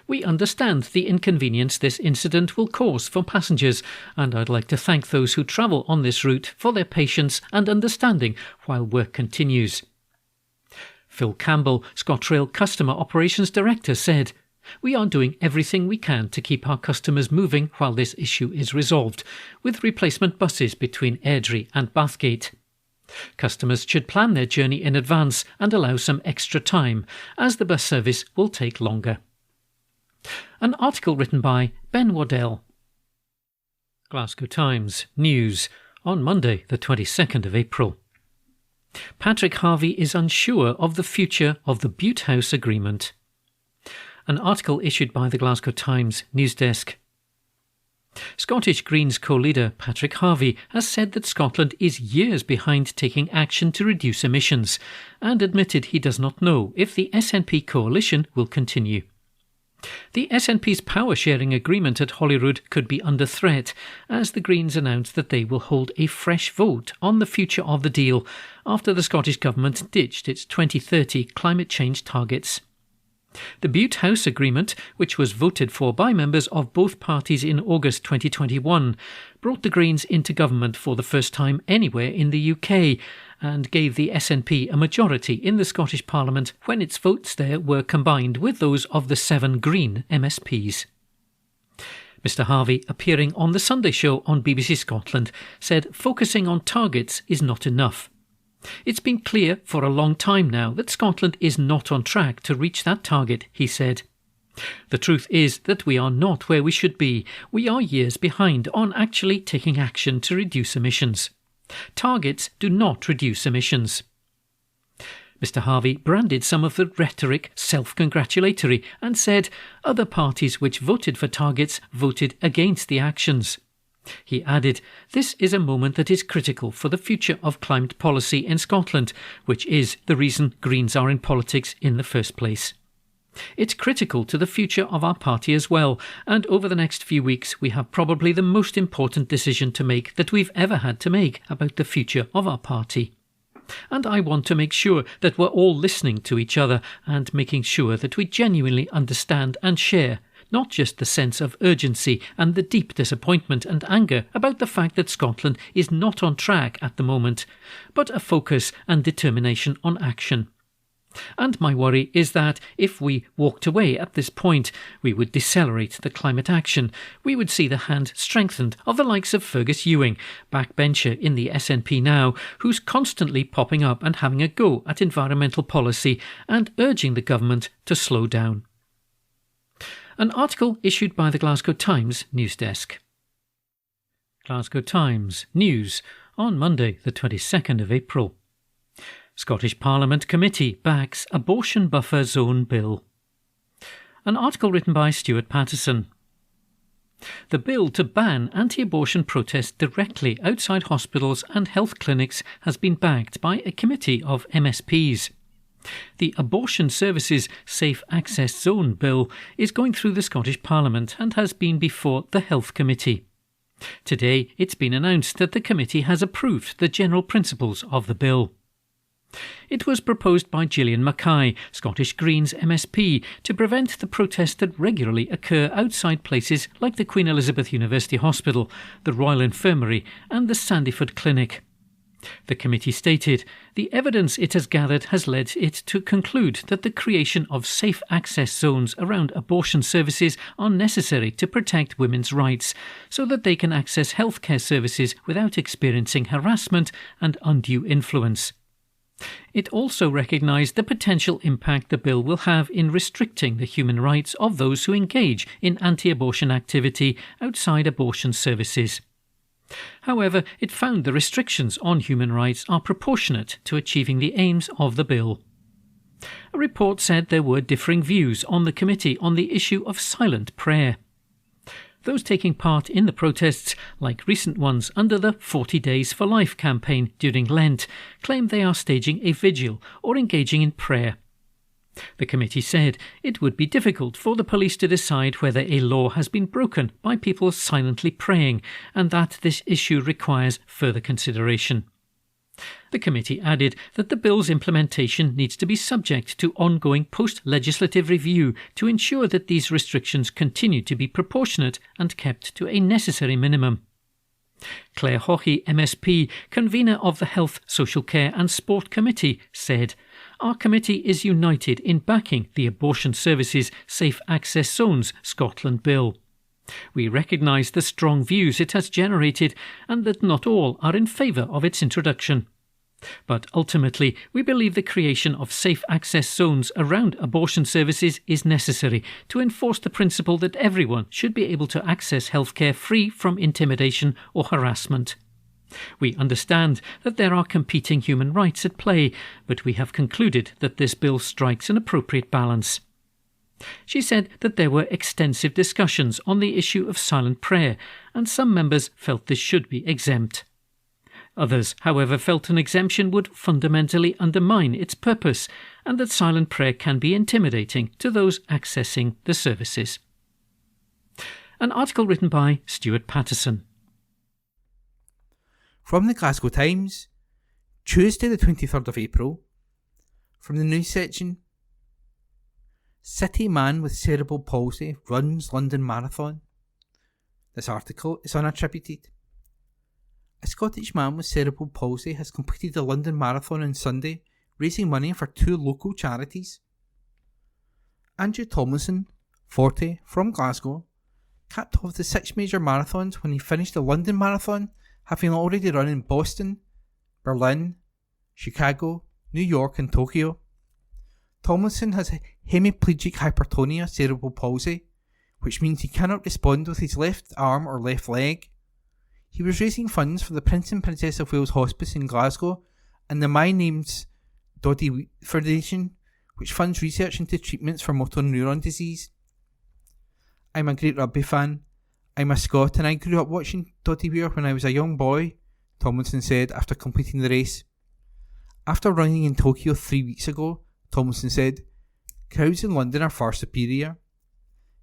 We understand the inconvenience this incident will cause for passengers, and I'd like to thank those who travel on this route for their patience and understanding while work continues." Phil Campbell, ScotRail Customer Operations Director, said, "We are doing everything we can to keep our customers moving while this issue is resolved, with replacement buses between Airdrie and Bathgate. Customers should plan their journey in advance and allow some extra time, as the bus service will take longer." An article written by Ben Waddell. Glasgow Times News on Monday the 22nd of April. Patrick Harvey is unsure of the future of the Butte House Agreement. An article issued by the Glasgow Times news desk. Scottish Greens co-leader Patrick Harvey has said that Scotland is years behind taking action to reduce emissions, and admitted he does not know if the SNP coalition will continue. The SNP's power-sharing agreement at Holyrood could be under threat, as the Greens announced that they will hold a fresh vote on the future of the deal after the Scottish Government ditched its 2030 climate change targets. The Butte House Agreement, which was voted for by members of both parties in August 2021, brought the Greens into government for the first time anywhere in the UK, and gave the SNP a majority in the Scottish Parliament when its votes there were combined with those of the 7 Green MSPs. Mr Harvey, appearing on the Sunday show on BBC Scotland, said focusing on targets is not enough. "It's been clear for a long time now that Scotland is not on track to reach that target," he said. "The truth is that we are not where we should be. We are years behind on actually taking action to reduce emissions. Targets do not reduce emissions." Mr Harvey branded some of the rhetoric self-congratulatory and said other parties which voted for targets voted against the actions. He added, "This is a moment that is critical for the future of climate policy in Scotland, which is the reason Greens are in politics in the first place. It's critical to the future of our party as well, and over the next few weeks we have probably the most important decision to make that we've ever had to make about the future of our party. And I want to make sure that we're all listening to each other and making sure that we genuinely understand and share not just the sense of urgency and the deep disappointment and anger about the fact that Scotland is not on track at the moment, but a focus and determination on action. And my worry is that if we walked away at this point, we would decelerate the climate action. We would see the hand strengthened of the likes of Fergus Ewing, backbencher in the SNP now, who's constantly popping up and having a go at environmental policy and urging the government to slow down." An article issued by the Glasgow Times news desk. Glasgow Times News on Monday the 22nd of April. Scottish Parliament Committee backs Abortion Buffer Zone Bill. An article written by Stuart Patterson. The bill to ban anti-abortion protests directly outside hospitals and health clinics has been backed by a committee of MSPs. The Abortion Services Safe Access Zone Bill is going through the Scottish Parliament and has been before the Health Committee. Today, it's been announced that the committee has approved the general principles of the bill. It was proposed by Gillian Mackay, Scottish Greens MSP, to prevent the protests that regularly occur outside places like the Queen Elizabeth University Hospital, the Royal Infirmary and the Sandyford Clinic. The committee stated, the evidence it has gathered has led it to conclude that the creation of safe access zones around abortion services are necessary to protect women's rights, so that they can access healthcare services without experiencing harassment and undue influence. It also recognised the potential impact the bill will have in restricting the human rights of those who engage in anti-abortion activity outside abortion services. However, it found the restrictions on human rights are proportionate to achieving the aims of the bill. A report said there were differing views on the committee on the issue of silent prayer. Those taking part in the protests, like recent ones under the 40 Days for Life campaign during Lent, claim they are staging a vigil or engaging in prayer. The committee said it would be difficult for the police to decide whether a law has been broken by people silently praying, and that this issue requires further consideration. The committee added that the bill's implementation needs to be subject to ongoing post-legislative review to ensure that these restrictions continue to be proportionate and kept to a necessary minimum. Claire Haughey, MSP, convener of the Health, Social Care and Sport Committee, said, "Our committee is united in backing the Abortion Services Safe Access Zones Scotland Bill. We recognise the strong views it has generated and that not all are in favour of its introduction. But ultimately, we believe the creation of safe access zones around abortion services is necessary to enforce the principle that everyone should be able to access healthcare free from intimidation or harassment. We understand that there are competing human rights at play, but we have concluded that this bill strikes an appropriate balance." She said that there were extensive discussions on the issue of silent prayer, and some members felt this should be exempt. Others, however, felt an exemption would fundamentally undermine its purpose, and that silent prayer can be intimidating to those accessing the services. An article written by Stuart Patterson. From the Glasgow Times, Tuesday the 23rd of April. From the news section, City man with cerebral palsy runs London Marathon. This article is unattributed. A Scottish man with cerebral palsy has completed the London Marathon on Sunday, raising money for two local charities. Andrew Tomlinson, 40, from Glasgow, capped off the 6 major marathons when he finished the London Marathon, having already run in Boston, Berlin, Chicago, New York and Tokyo. Tomlinson has hemiplegic hypertonia cerebral palsy, which means he cannot respond with his left arm or left leg. He was raising funds for the Prince and Princess of Wales Hospice in Glasgow and the My Name's Doddy Foundation, which funds research into treatments for motor neuron disease. "I'm a great rugby fan. I'm a Scot and I grew up watching Doddy Weir when I was a young boy," Tomlinson said after completing the race. After running in Tokyo 3 weeks ago, Tomlinson said, "Crowds in London are far superior.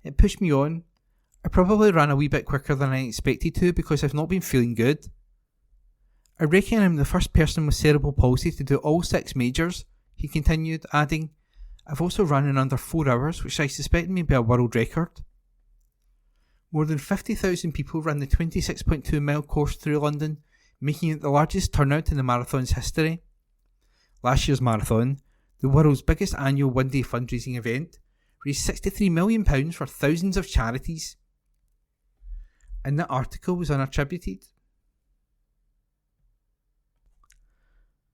It pushed me on. I probably ran a wee bit quicker than I expected to because I've not been feeling good. I reckon I'm the first person with cerebral palsy to do all 6 majors," he continued, adding, "I've also run in under 4 hours, which I suspect may be a world record." More than 50,000 people ran the 26.2 mile course through London, making it the largest turnout in the marathon's history. Last year's marathon, the world's biggest annual one-day fundraising event, raised £63 million for thousands of charities. And that article was unattributed.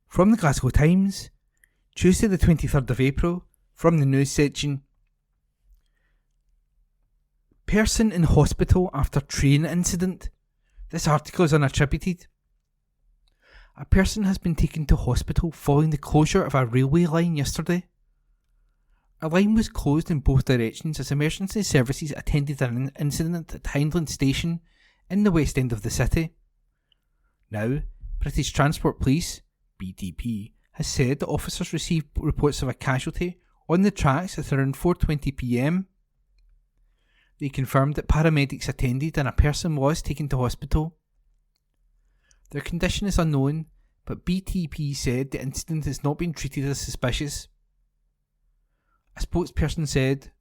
From the Glasgow Times, Tuesday the 23rd of April, from the news section. Person in hospital after train incident. This article is unattributed. A person has been taken to hospital following the closure of a railway line yesterday. A line was closed in both directions as emergency services attended an incident at Hindland Station in the west end of the city. Now, British Transport Police, BTP, has said that officers received reports of a casualty on the tracks at around 4:20 p.m. They confirmed that paramedics attended and a person was taken to hospital. Their condition is unknown, but BTP said the incident has not been treated as suspicious. A spokesperson said,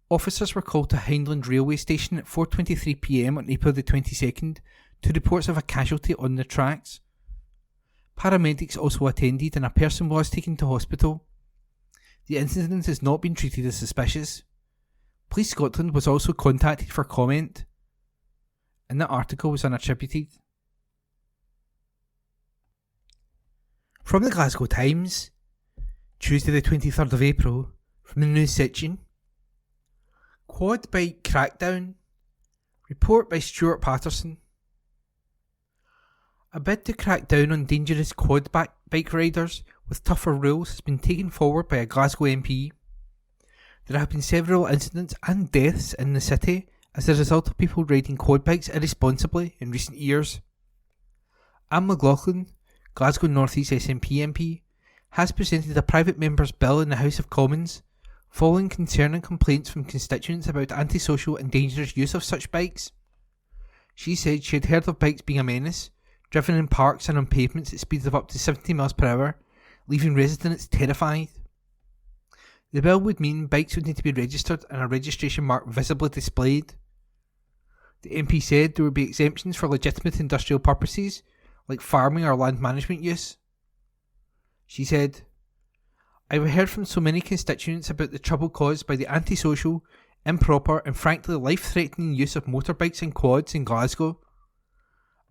officers were called to Hindland Railway Station at 4:23 p.m. on April the 22nd to reports of a casualty on the tracks. Paramedics also attended and a person was taken to hospital. The incident has not been treated as suspicious. Police Scotland was also contacted for comment, and that article was unattributed. From the Glasgow Times, Tuesday the 23rd of April, from the news section. Quad bike crackdown. Report by Stuart Patterson. A bid to crack down on dangerous quad bike riders with tougher rules has been taken forward by a Glasgow MP. There have been several incidents and deaths in the city as a result of people riding quad bikes irresponsibly in recent years. Anne McLaughlin, Glasgow North East SNP MP, has presented a private member's bill in the House of Commons following concerning complaints from constituents about antisocial and dangerous use of such bikes. She said she had heard of bikes being a menace, driven in parks and on pavements at speeds of up to 70 miles per hour, leaving residents terrified. The bill would mean bikes would need to be registered and a registration mark visibly displayed. The MP said there would be exemptions for legitimate industrial purposes, like farming or land management use. She said, I've heard from so many constituents about the trouble caused by the antisocial, improper and frankly life-threatening use of motorbikes and quads in Glasgow.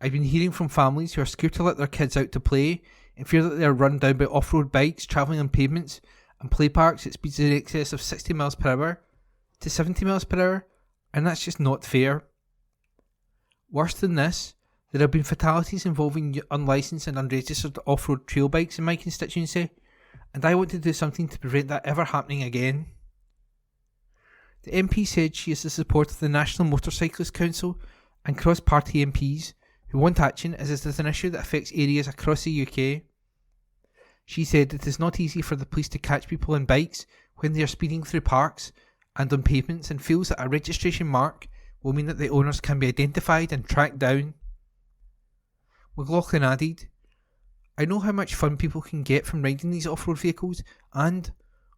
I've been hearing from families who are scared to let their kids out to play in fear that they are run down by off-road bikes travelling on pavements and play parks at speeds in excess of 60 miles per hour to 70 miles per hour, and that's just not fair. Worse than this, there have been fatalities involving unlicensed and unregistered off-road trail bikes in my constituency, and I want to do something to prevent that ever happening again. The MP said she has the support of the National Motorcyclist Council and cross-party MPs who want action as this is an issue that affects areas across the UK. She said it is not easy for the police to catch people on bikes when they are speeding through parks and on pavements, and feels that a registration mark will mean that the owners can be identified and tracked down. McLaughlin added, I know how much fun people can get from riding these off-road vehicles, and,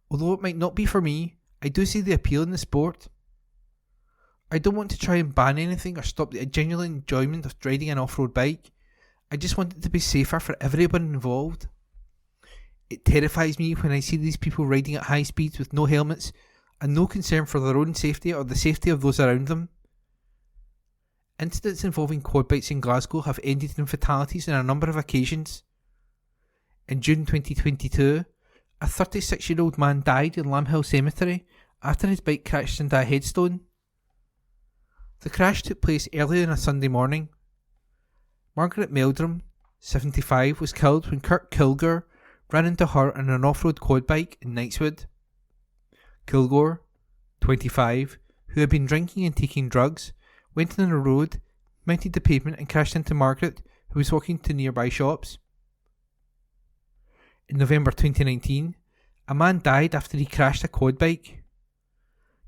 although it might not be for me, I do see the appeal in the sport. I don't want to try and ban anything or stop the genuine enjoyment of riding an off-road bike. I just want it to be safer for everyone involved. It terrifies me when I see these people riding at high speeds with no helmets and no concern for their own safety or the safety of those around them. Incidents involving quad bikes in Glasgow have ended in fatalities on a number of occasions. In June 2022, a 36-year-old man died in Lamhill Cemetery after his bike crashed into a headstone. The crash took place early on a Sunday morning. Margaret Meldrum, 75, was killed when Kirk Kilgore ran into her on an off-road quad bike in Knightswood. Kilgore, 25, who had been drinking and taking drugs, went on the road, mounted the pavement and crashed into Margaret, who was walking to nearby shops. In November 2019, a man died after he crashed a quad bike.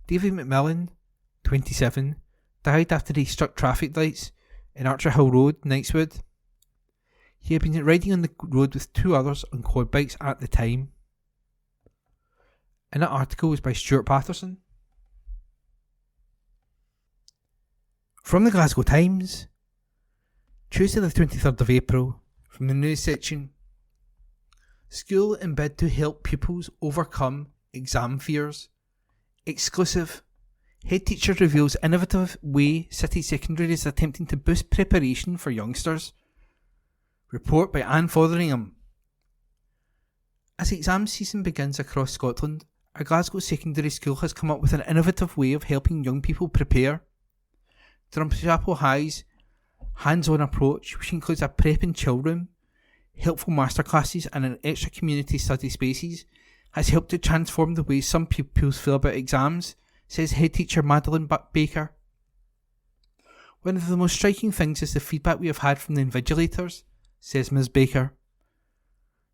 David McMillan, 27, died after he struck traffic lights in Archer Hill Road, Knightswood. He had been riding on the road with two others on quad bikes at the time. And that article was by Stuart Patterson. From the Glasgow Times, Tuesday the 23rd of April, from the news section. School in bid to help pupils overcome exam fears. Exclusive. Head teacher reveals innovative way City Secondary is attempting to boost preparation for youngsters. Report by Anne Fotheringham. As exam season begins across Scotland, a Glasgow secondary school has come up with an innovative way of helping young people prepare. Drumchapel High's hands-on approach, which includes a prep and chill room, helpful masterclasses and an extra community study spaces has helped to transform the way some pupils feel about exams, says head teacher Madeline Baker. One of the most striking things is the feedback we have had from the invigilators, says Ms. Baker.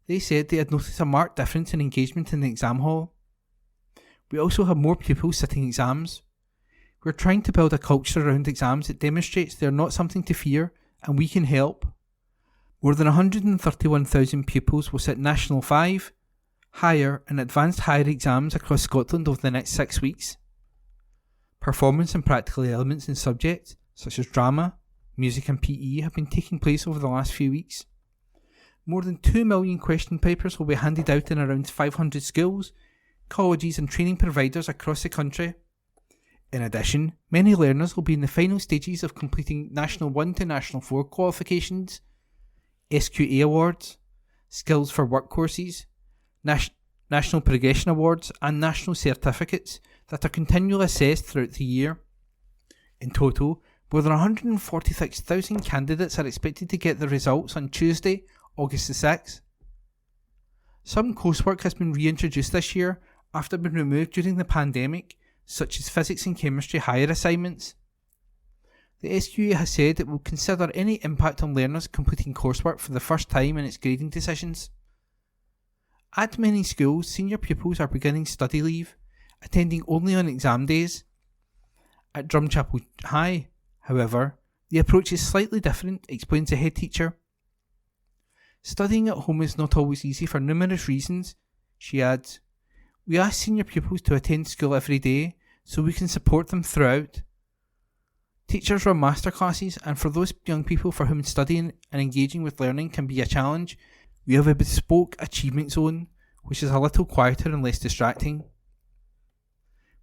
They said they had noticed a marked difference in engagement in the exam hall. We also have more pupils sitting exams. We're trying to build a culture around exams that demonstrates they are not something to fear and we can help. More than 131,000 pupils will sit National 5, Higher and Advanced Higher exams across Scotland over the next 6 weeks. Performance and practical elements in subjects such as drama, music and PE have been taking place over the last few weeks. More than 2 million question papers will be handed out in around 500 schools, colleges and training providers across the country. In addition, many learners will be in the final stages of completing National 1 to National 4 qualifications, SQA awards, Skills for Work courses, National Progression Awards and National Certificates that are continually assessed throughout the year. In total, more than 146,000 candidates are expected to get their results on Tuesday, August the 6th. Some coursework has been reintroduced this year after being removed during the pandemic, such as physics and chemistry higher assignments. The SQA has said it will consider any impact on learners completing coursework for the first time in its grading decisions. At many schools, senior pupils are beginning study leave, attending only on exam days. At Drumchapel High, however, the approach is slightly different, explains the head teacher. Studying at home is not always easy for numerous reasons, she adds. We ask senior pupils to attend school every day so we can support them throughout. Teachers run masterclasses, and for those young people for whom studying and engaging with learning can be a challenge, we have a bespoke achievement zone, which is a little quieter and less distracting.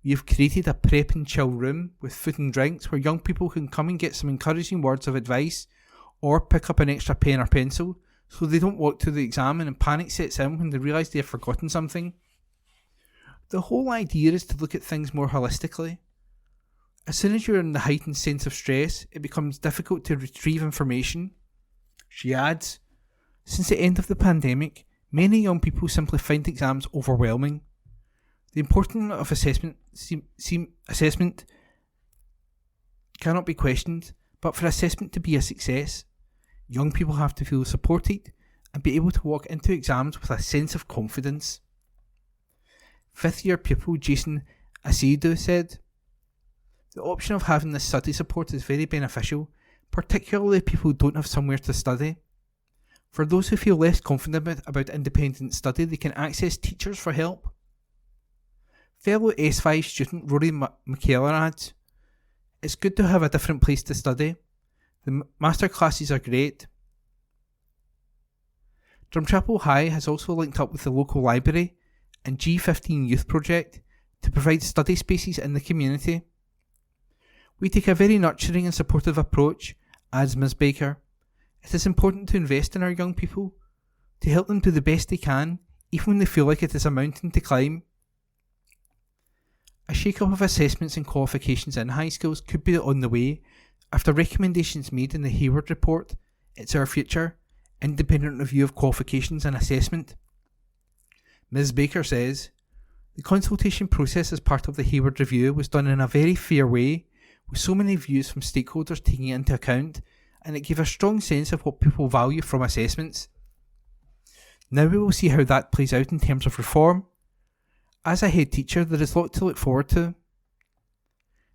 We have created a prep and chill room with food and drinks where young people can come and get some encouraging words of advice or pick up an extra pen or pencil so they don't walk to the exam and panic sets in when they realise they have forgotten something. The whole idea is to look at things more holistically. As soon as you're in the heightened sense of stress, it becomes difficult to retrieve information. She adds, since the end of the pandemic, many young people simply find exams overwhelming. The importance of assessment cannot be questioned, but for assessment to be a success, young people have to feel supported and be able to walk into exams with a sense of confidence. Fifth year pupil Jason Asedo said, the option of having this study support is very beneficial, particularly if people don't have somewhere to study. For those who feel less confident about independent study, they can access teachers for help. Fellow S5 student Rory McKellar adds, it's good to have a different place to study. The master classes are great. Drumchapel High has also linked up with the local library and G15 Youth Project to provide study spaces in the community. We take a very nurturing and supportive approach, adds Ms. Baker. It is important to invest in our young people, to help them do the best they can, even when they feel like it is a mountain to climb. A shake-up of assessments and qualifications in high schools could be on the way after recommendations made in the Hayward report, It's Our Future, Independent Review of Qualifications and Assessment. Ms. Baker says, the consultation process as part of the Hayward review was done in a very fair way, with so many views from stakeholders taking it into account, and it gave a strong sense of what people value from assessments. Now we will see how that plays out in terms of reform. As a head teacher, there is a lot to look forward to.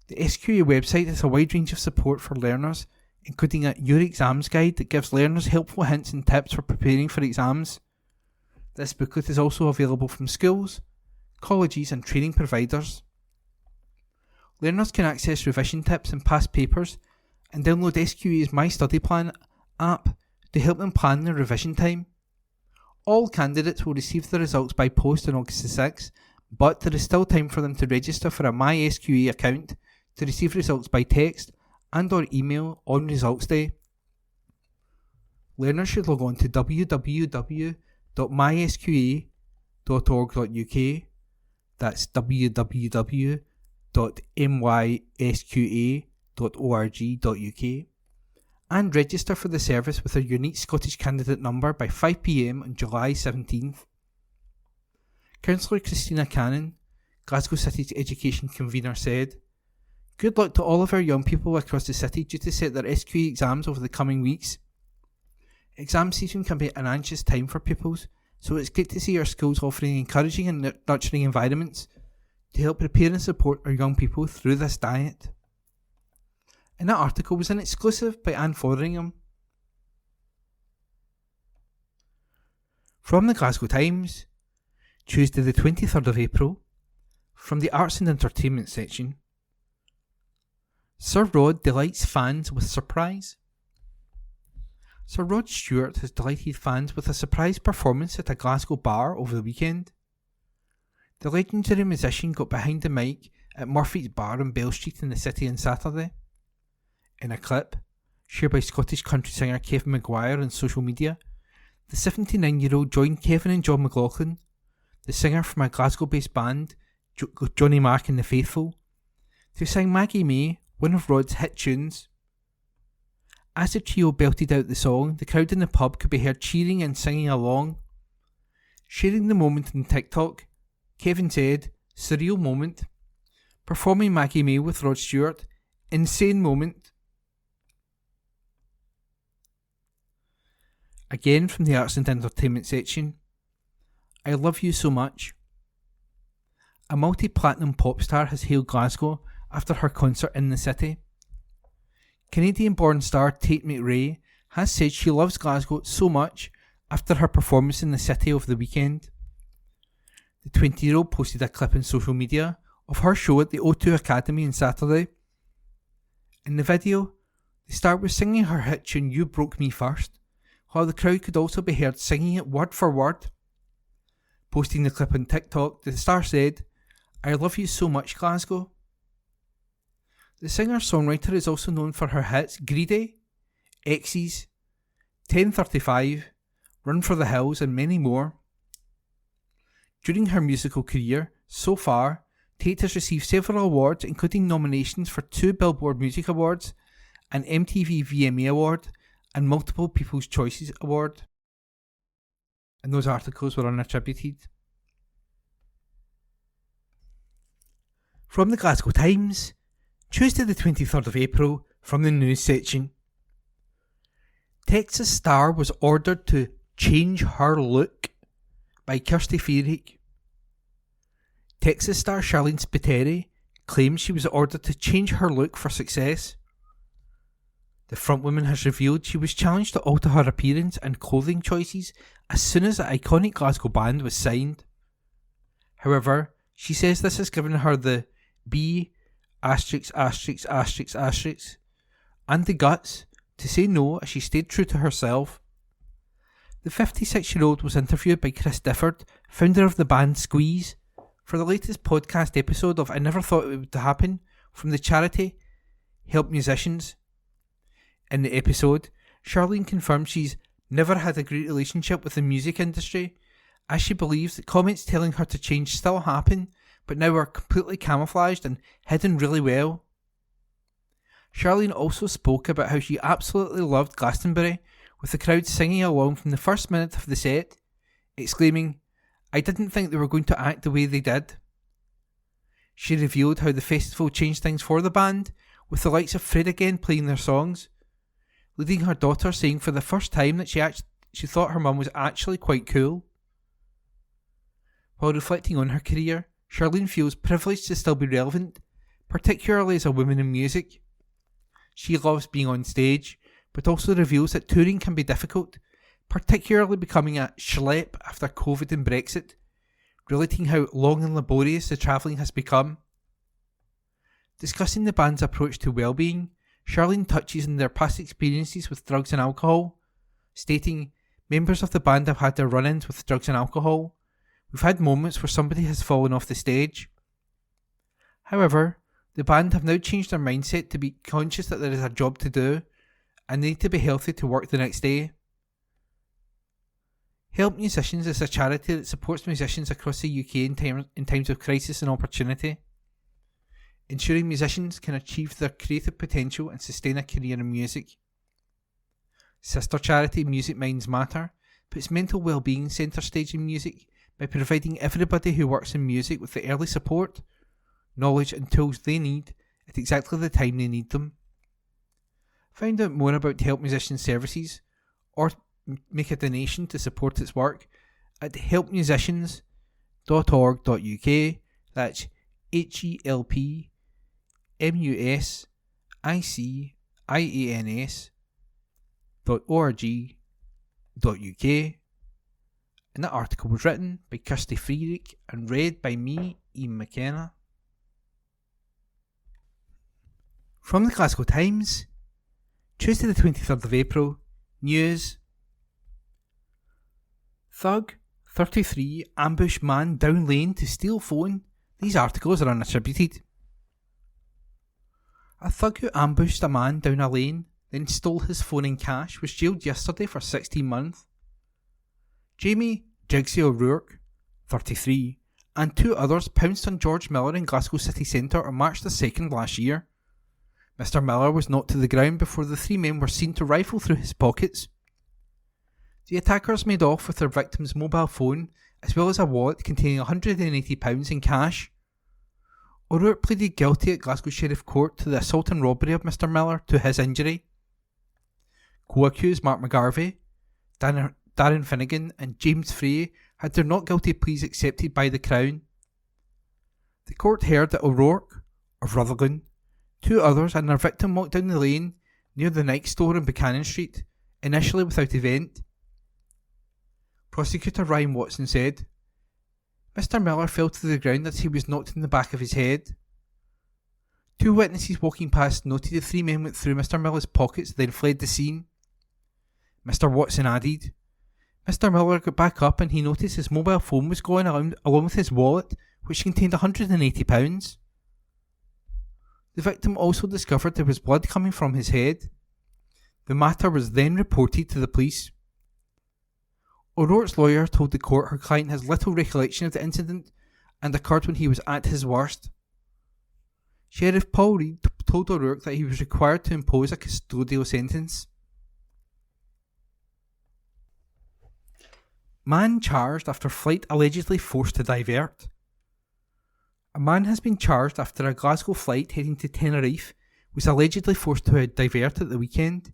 The SQA website has a wide range of support for learners, including a Your Exams guide that gives learners helpful hints and tips for preparing for exams. This booklet is also available from schools, colleges and training providers. Learners can access revision tips and past papers and download SQA's My Study Plan app to help them plan their revision time. All candidates will receive the results by post on August the 6th, but there is still time for them to register for a MySQA account to receive results by text and or email on results day. Learners should log on to www.mysqa.org.uk, that's www.mysqa.org.uk, and register for the service with their unique Scottish candidate number by 5 p.m. on July 17th. Councillor Christina Cannon, Glasgow City's education convener, said, "Good luck to all of our young people across the city due to set their SQA exams over the coming weeks. Exam season can be an anxious time for pupils, so it's great to see our schools offering encouraging and nurturing environments to help prepare and support our young people through this diet." And that article was an exclusive by Anne Fotheringham. From the Glasgow Times, Tuesday the 23rd of April, from the Arts and Entertainment section, Sir Rod delights fans with surprise. Sir Rod Stewart has delighted fans with a surprise performance at a Glasgow bar over the weekend. The legendary musician got behind the mic at Murphy's Bar on Bell Street in the city on Saturday. In a clip, shared by Scottish country singer Kevin Maguire on social media, the 79-year-old joined Kevin and John McLaughlin, the singer from a Glasgow-based band, Johnny Mark and the Faithful, to sing Maggie May, one of Rod's hit tunes. As the trio belted out the song, the crowd in the pub could be heard cheering and singing along. Sharing the moment on TikTok, Kevin said, "Surreal moment. Performing Maggie May with Rod Stewart. Insane moment." Again from the Arts and Entertainment section, "I love you so much." A multi-platinum pop star has hailed Glasgow after her concert in the city. Canadian-born star Tate McRae has said she loves Glasgow so much after her performance in the city over the weekend. The 20-year-old posted a clip on social media of her show at the O2 Academy on Saturday. In the video, the star was singing her hit tune "You Broke Me First," while the crowd could also be heard singing it word for word. Posting the clip on TikTok, the star said, "I love you so much, Glasgow." The singer-songwriter is also known for her hits Greedy, Exes, 1035, Run for the Hills and many more. During her musical career, so far, Tate has received several awards including nominations for 2 Billboard Music Awards, an MTV VMA Award and multiple People's Choices Award. And those articles were unattributed. From the Glasgow Times, Tuesday the 23rd of April, from the news section. Texas star was ordered to change her look by Kirsty Feerick. Texas star Charlene Spiteri claims she was ordered to change her look for success. The frontwoman has revealed she was challenged to alter her appearance and clothing choices as soon as the iconic Glasgow band was signed. However, she says this has given her the B**** and the guts to say no as she stayed true to herself. The 56-year-old was interviewed by Chris Difford, founder of the band Squeeze, for the latest podcast episode of I Never Thought It Would Happen from the charity Help Musicians. In the episode, Charlene confirmed she's never had a great relationship with the music industry, as she believes that comments telling her to change still happen, but now are completely camouflaged and hidden really well. Charlene also spoke about how she absolutely loved Glastonbury, with the crowd singing along from the first minute of the set, exclaiming, "I didn't think they were going to act the way they did." She revealed how the festival changed things for the band, with the likes of Fred again playing their songs, leading her daughter saying for the first time that she thought her mum was actually quite cool. While reflecting on her career, Charlene feels privileged to still be relevant, particularly as a woman in music. She loves being on stage, but also reveals that touring can be difficult, particularly becoming a schlep after COVID and Brexit, relating how long and laborious the travelling has become. Discussing the band's approach to well-being, Charlene touches on their past experiences with drugs and alcohol, stating, "Members of the band have had their run-ins with drugs and alcohol. We've had moments where somebody has fallen off the stage. However, the band have now changed their mindset to be conscious that there is a job to do and they need to be healthy to work the next day." Help Musicians is a charity that supports musicians across the UK in times of crisis and opportunity, ensuring musicians can achieve their creative potential and sustain a career in music. Sister charity Music Minds Matter puts mental well-being centre stage in music by providing everybody who works in music with the early support, knowledge and tools they need at exactly the time they need them. Find out more about Help Musicians services or make a donation to support its work at helpmusicians.org.uk. That's helpmusicians.org.uk. And that article was written by Kirsty Friedrich and read by me, Ian McKenna. From the Glasgow Times, Tuesday the 23rd of April, news. Thug, 33, ambush man down lane to steal phone. These articles are unattributed. A thug who ambushed a man down a lane, then stole his phone and cash, was jailed yesterday for 16 months. Jamie Jigsy O'Rourke, 33, and 2 others pounced on George Miller in Glasgow city centre on March the 2nd last year. Mr. Miller was knocked to the ground before the 3 men were seen to rifle through his pockets. The attackers made off with their victim's mobile phone as well as a wallet containing £180 in cash. O'Rourke pleaded guilty at Glasgow Sheriff Court to the assault and robbery of Mr. Miller to his injury. Co-accused Mark McGarvey, Darren Finnegan and James Frey had their not guilty pleas accepted by the Crown. The court heard that O'Rourke, of Rutherglen, 2 others and their victim walked down the lane near the Nike store on Buchanan Street, initially without event. Prosecutor Ryan Watson said, Mr. Miller fell to the ground as he was knocked in the back of his head. 2 witnesses walking past noted the 3 men went through Mr. Miller's pockets, then fled the scene. Mr. Watson added, Mr. Miller got back up and he noticed his mobile phone was going along with his wallet, which contained £180. The victim also discovered there was blood coming from his head. The matter was then reported to the police. O'Rourke's lawyer told the court her client has little recollection of the incident and occurred when he was at his worst. Sheriff Paul Reid told O'Rourke that he was required to impose a custodial sentence. Man charged after flight allegedly forced to divert. A man has been charged after a Glasgow flight heading to Tenerife was allegedly forced to divert at the weekend.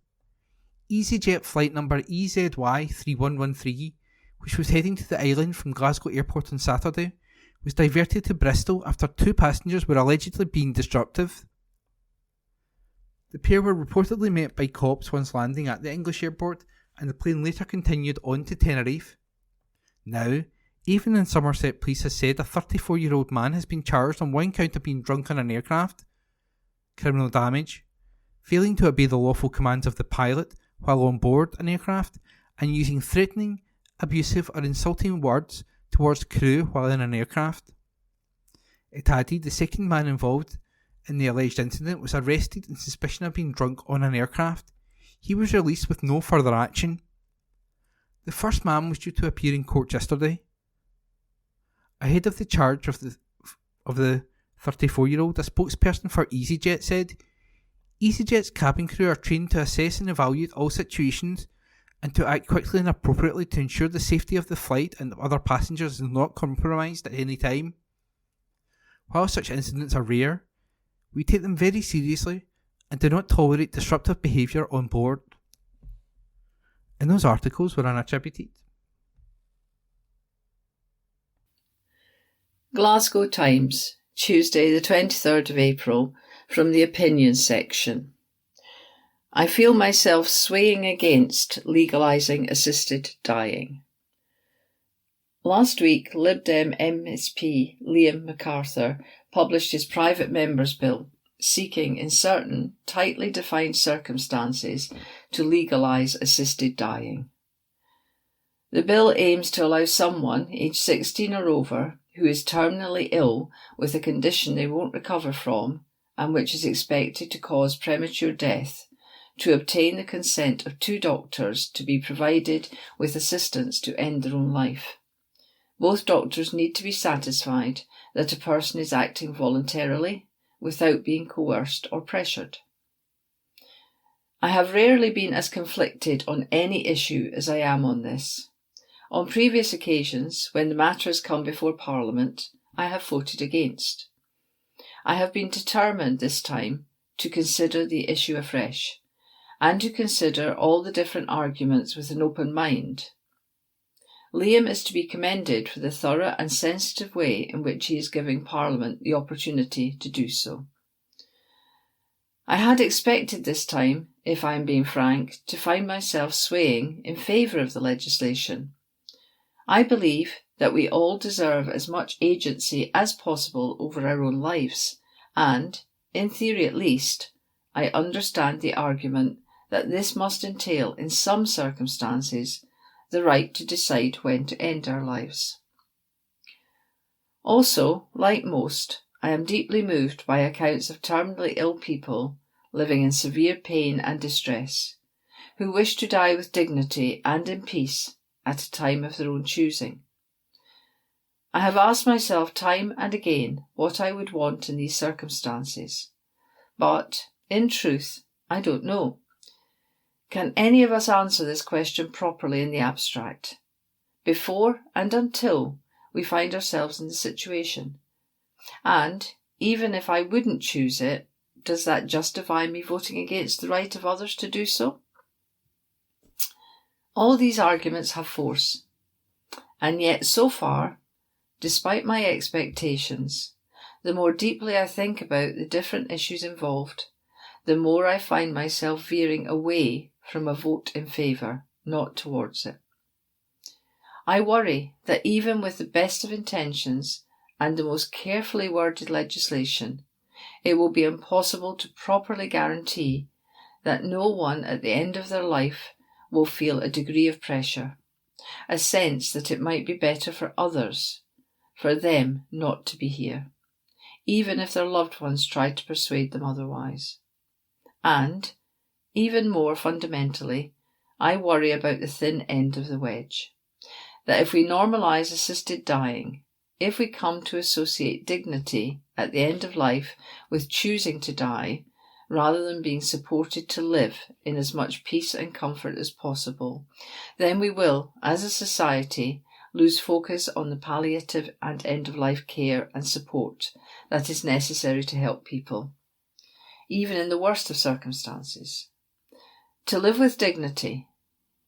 EasyJet flight number EZY3113, which was heading to the island from Glasgow Airport on Saturday, was diverted to Bristol after 2 passengers were allegedly being disruptive. The pair were reportedly met by cops once landing at the English airport, and the plane later continued on to Tenerife. Now, even in Somerset, police has said a 34-year-old man has been charged on 1 count of being drunk on an aircraft, criminal damage, failing to obey the lawful commands of the pilot while on board an aircraft, and using threatening, abusive or insulting words towards crew while in an aircraft. It added the second man involved in the alleged incident was arrested on suspicion of being drunk on an aircraft. He was released with no further action. The first man was due to appear in court yesterday. Ahead of the charge of the 34-year-old, a spokesperson for EasyJet said, EasyJet's cabin crew are trained to assess and evaluate all situations and to act quickly and appropriately to ensure the safety of the flight and other passengers is not compromised at any time. While such incidents are rare, we take them very seriously and do not tolerate disruptive behaviour on board. And those articles were unattributed. Glasgow Times, Tuesday the 23rd of April, from the opinions section. I feel myself swaying against legalising assisted dying. Last week, Lib Dem MSP Liam MacArthur published his private member's bill seeking, in certain tightly defined circumstances, to legalise assisted dying. The bill aims to allow someone, aged 16 or over, who is terminally ill with a condition they won't recover from and which is expected to cause premature death, to obtain the consent of 2 doctors to be provided with assistance to end their own life. Both doctors need to be satisfied that a person is acting voluntarily, without being coerced or pressured. I have rarely been as conflicted on any issue as I am on this. On previous occasions, when the matter has come before Parliament, I have voted against. I have been determined this time to consider the issue afresh, and to consider all the different arguments with an open mind. Liam is to be commended for the thorough and sensitive way in which he is giving Parliament the opportunity to do so. I had expected this time, if I am being frank, to find myself swaying in favour of the legislation. I believe that we all deserve as much agency as possible over our own lives, and, in theory at least, I understand the argument that this must entail, in some circumstances, the right to decide when to end our lives. Also, like most, I am deeply moved by accounts of terminally ill people living in severe pain and distress, who wish to die with dignity and in peace at a time of their own choosing. I have asked myself time and again what I would want in these circumstances, but, in truth, I don't know. Can any of us answer this question properly in the abstract, before and until we find ourselves in the situation? And, even if I wouldn't choose it, does that justify me voting against the right of others to do so? All these arguments have force, and yet so far, despite my expectations, the more deeply I think about the different issues involved, the more I find myself veering away from a vote in favour, not towards it. I worry that even with the best of intentions and the most carefully worded legislation, it will be impossible to properly guarantee that no one at the end of their life will feel a degree of pressure, a sense that it might be better for others, for them not to be here, even if their loved ones tried to persuade them otherwise. And, even more fundamentally, I worry about the thin end of the wedge. That if we normalise assisted dying, if we come to associate dignity at the end of life with choosing to die, rather than being supported to live in as much peace and comfort as possible, then we will, as a society, lose focus on the palliative and end-of-life care and support that is necessary to help people, even in the worst of circumstances. To live with dignity,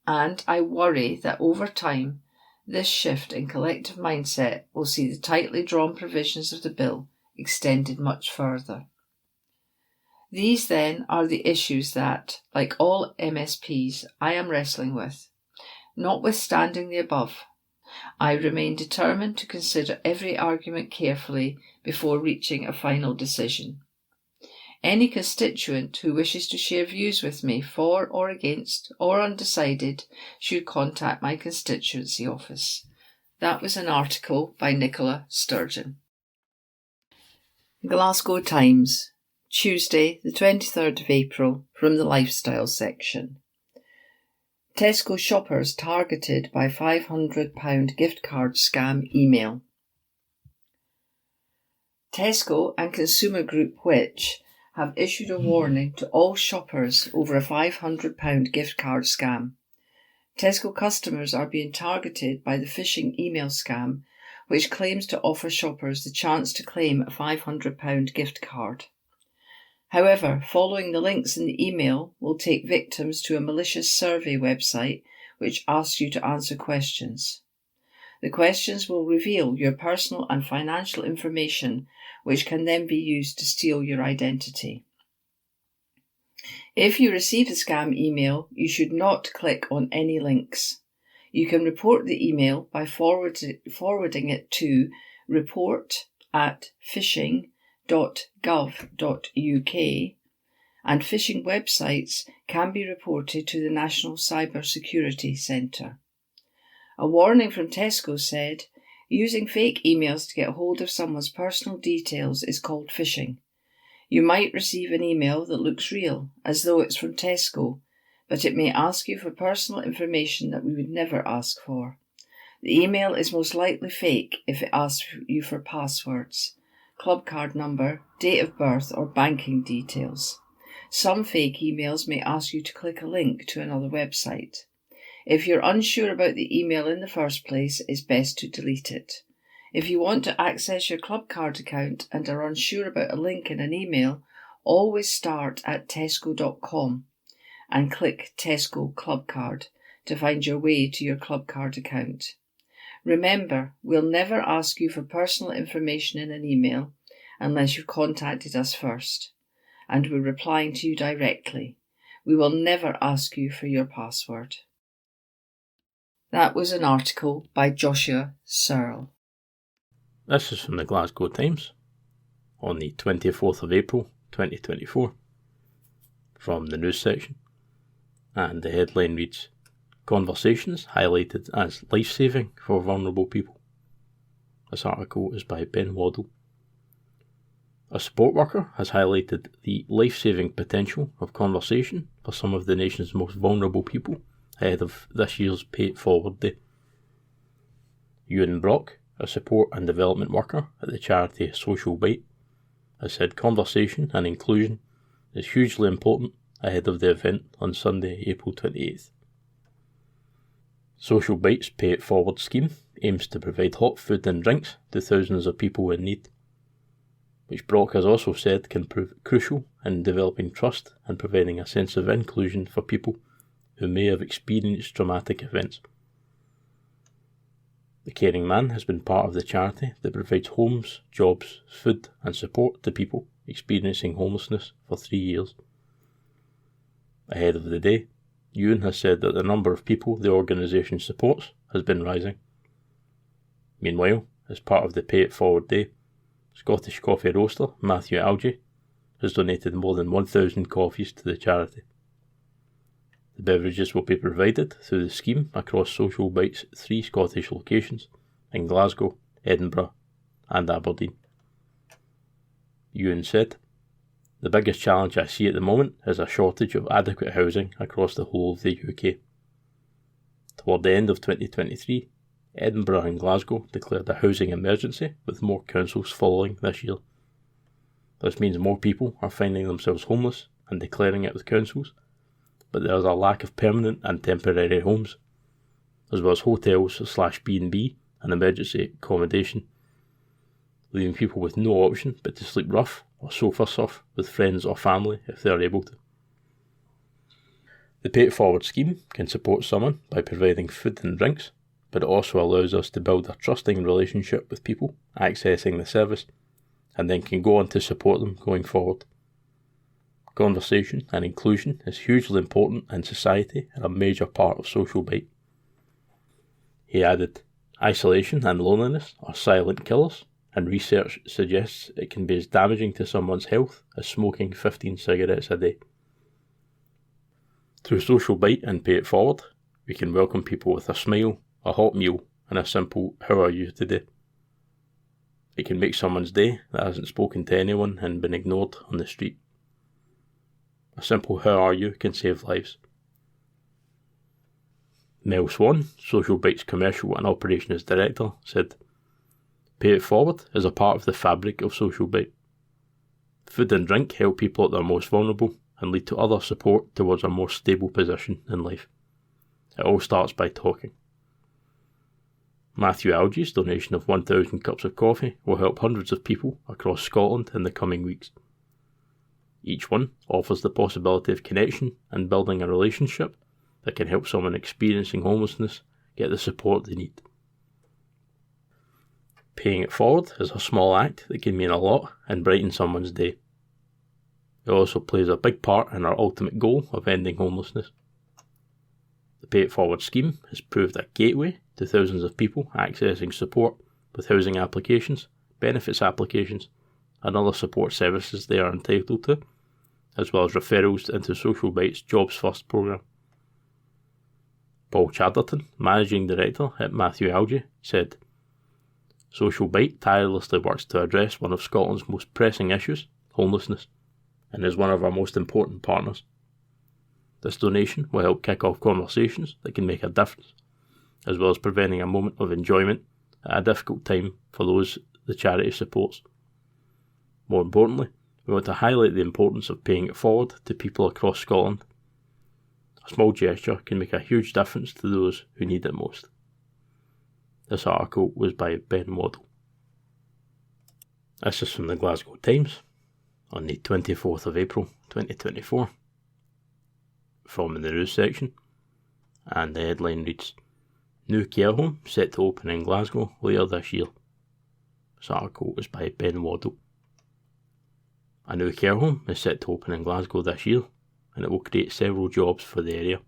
and I worry that over time, this shift in collective mindset will see the tightly drawn provisions of the bill extended much further. These then are the issues that, like all MSPs, I am wrestling with. Notwithstanding the above, I remain determined to consider every argument carefully before reaching a final decision. Any constituent who wishes to share views with me for or against or undecided should contact my constituency office. That was an article by Nicola Sturgeon. Glasgow Times, Tuesday the 23rd of April, from the Lifestyle section. Tesco shoppers targeted by £500 gift card scam email. Tesco and consumer group Which have issued a warning to all shoppers over a £500 gift card scam. Tesco customers are being targeted by the phishing email scam, which claims to offer shoppers the chance to claim a £500 gift card. However, following the links in the email will take victims to a malicious survey website which asks you to answer questions. The questions will reveal your personal and financial information, which can then be used to steal your identity. If you receive the scam email, you should not click on any links. You can report the email by forwarding it to report@phishing.gov.uk, and phishing websites can be reported to the National Cyber Security Centre. A warning from Tesco said, using fake emails to get hold of someone's personal details is called phishing. You might receive an email that looks real, as though it's from Tesco, but it may ask you for personal information that we would never ask for. The email is most likely fake if it asks you for passwords, club card number, date of birth or banking details. Some fake emails may ask you to click a link to another website. If you're unsure about the email in the first place, it's best to delete it. If you want to access your club card account and are unsure about a link in an email, always start at tesco.com and click Tesco Club Card to find your way to your club card account. Remember, we'll never ask you for personal information in an email unless you've contacted us first, and we're replying to you directly. We will never ask you for your password. That was an article by Joshua Searle. This is from the Glasgow Times on the 24th of April 2024 from the news section, and the headline reads, Conversations highlighted as life-saving for vulnerable people. This article is by Ben Waddle. A support worker has highlighted the life-saving potential of conversation for some of the nation's most vulnerable people ahead of this year's Pay It Forward Day. Ewan Brock, a support and development worker at the charity Social Bite, has said conversation and inclusion is hugely important ahead of the event on Sunday, April 28th. Social Bite's Pay It Forward scheme aims to provide hot food and drinks to thousands of people in need, which Brock has also said can prove crucial in developing trust and providing a sense of inclusion for people who may have experienced traumatic events. The Caring Man has been part of the charity that provides homes, jobs, food and support to people experiencing homelessness for 3 years. Ahead of the day, Ewan has said that the number of people the organisation supports has been rising. Meanwhile, as part of the Pay It Forward Day, Scottish coffee roaster Matthew Algie has donated more than 1,000 coffees to the charity. The beverages will be provided through the scheme across Social Bite's 3 Scottish locations in Glasgow, Edinburgh and Aberdeen. Ewan said, The biggest challenge I see at the moment is a shortage of adequate housing across the whole of the UK. Toward the end of 2023, Edinburgh and Glasgow declared a housing emergency, with more councils following this year. This means more people are finding themselves homeless and declaring it with councils, but there is a lack of permanent and temporary homes, as well as hotels/B&B and emergency accommodation, leaving people with no option but to sleep rough or sofa surf with friends or family if they are able to. The Pay It Forward scheme can support someone by providing food and drinks, but it also allows us to build a trusting relationship with people accessing the service, and then can go on to support them going forward. Conversation and inclusion is hugely important in society and a major part of Social Bite. He added, Isolation and loneliness are silent killers, and research suggests it can be as damaging to someone's health as smoking 15 cigarettes a day. Through Social Bite and Pay It Forward, we can welcome people with a smile, a hot meal and a simple "How are you today?" It can make someone's day that hasn't spoken to anyone and been ignored on the street. A simple "How are you?" can save lives. Mel Swan, Social Bite's Commercial and Operations Director, said, Pay It Forward is a part of the fabric of Social Bite. Food and drink help people at their most vulnerable and lead to other support towards a more stable position in life. It all starts by talking. Matthew Algie's donation of 1,000 cups of coffee will help hundreds of people across Scotland in the coming weeks. Each one offers the possibility of connection and building a relationship that can help someone experiencing homelessness get the support they need. Paying it forward is a small act that can mean a lot and brighten someone's day. It also plays a big part in our ultimate goal of ending homelessness. The Pay It Forward scheme has proved a gateway to thousands of people accessing support with housing applications, benefits applications, and other support services they are entitled to, as well as referrals into Social Bite's Jobs First programme. Paul Chadderton, Managing Director at Matthew Algie, said, Social Bite tirelessly works to address one of Scotland's most pressing issues, homelessness, and is one of our most important partners. This donation will help kick off conversations that can make a difference, as well as preventing a moment of enjoyment at a difficult time for those the charity supports. More importantly, we want to highlight the importance of paying it forward to people across Scotland. A small gesture can make a huge difference to those who need it most. This article was by Ben Waddle. This is from the Glasgow Times on the 24th of April 2024, from the news section, and the headline reads, New care home set to open in Glasgow later this year. This article is by Ben Waddle. A new care home is set to open in Glasgow this year, and it will create several jobs for the area.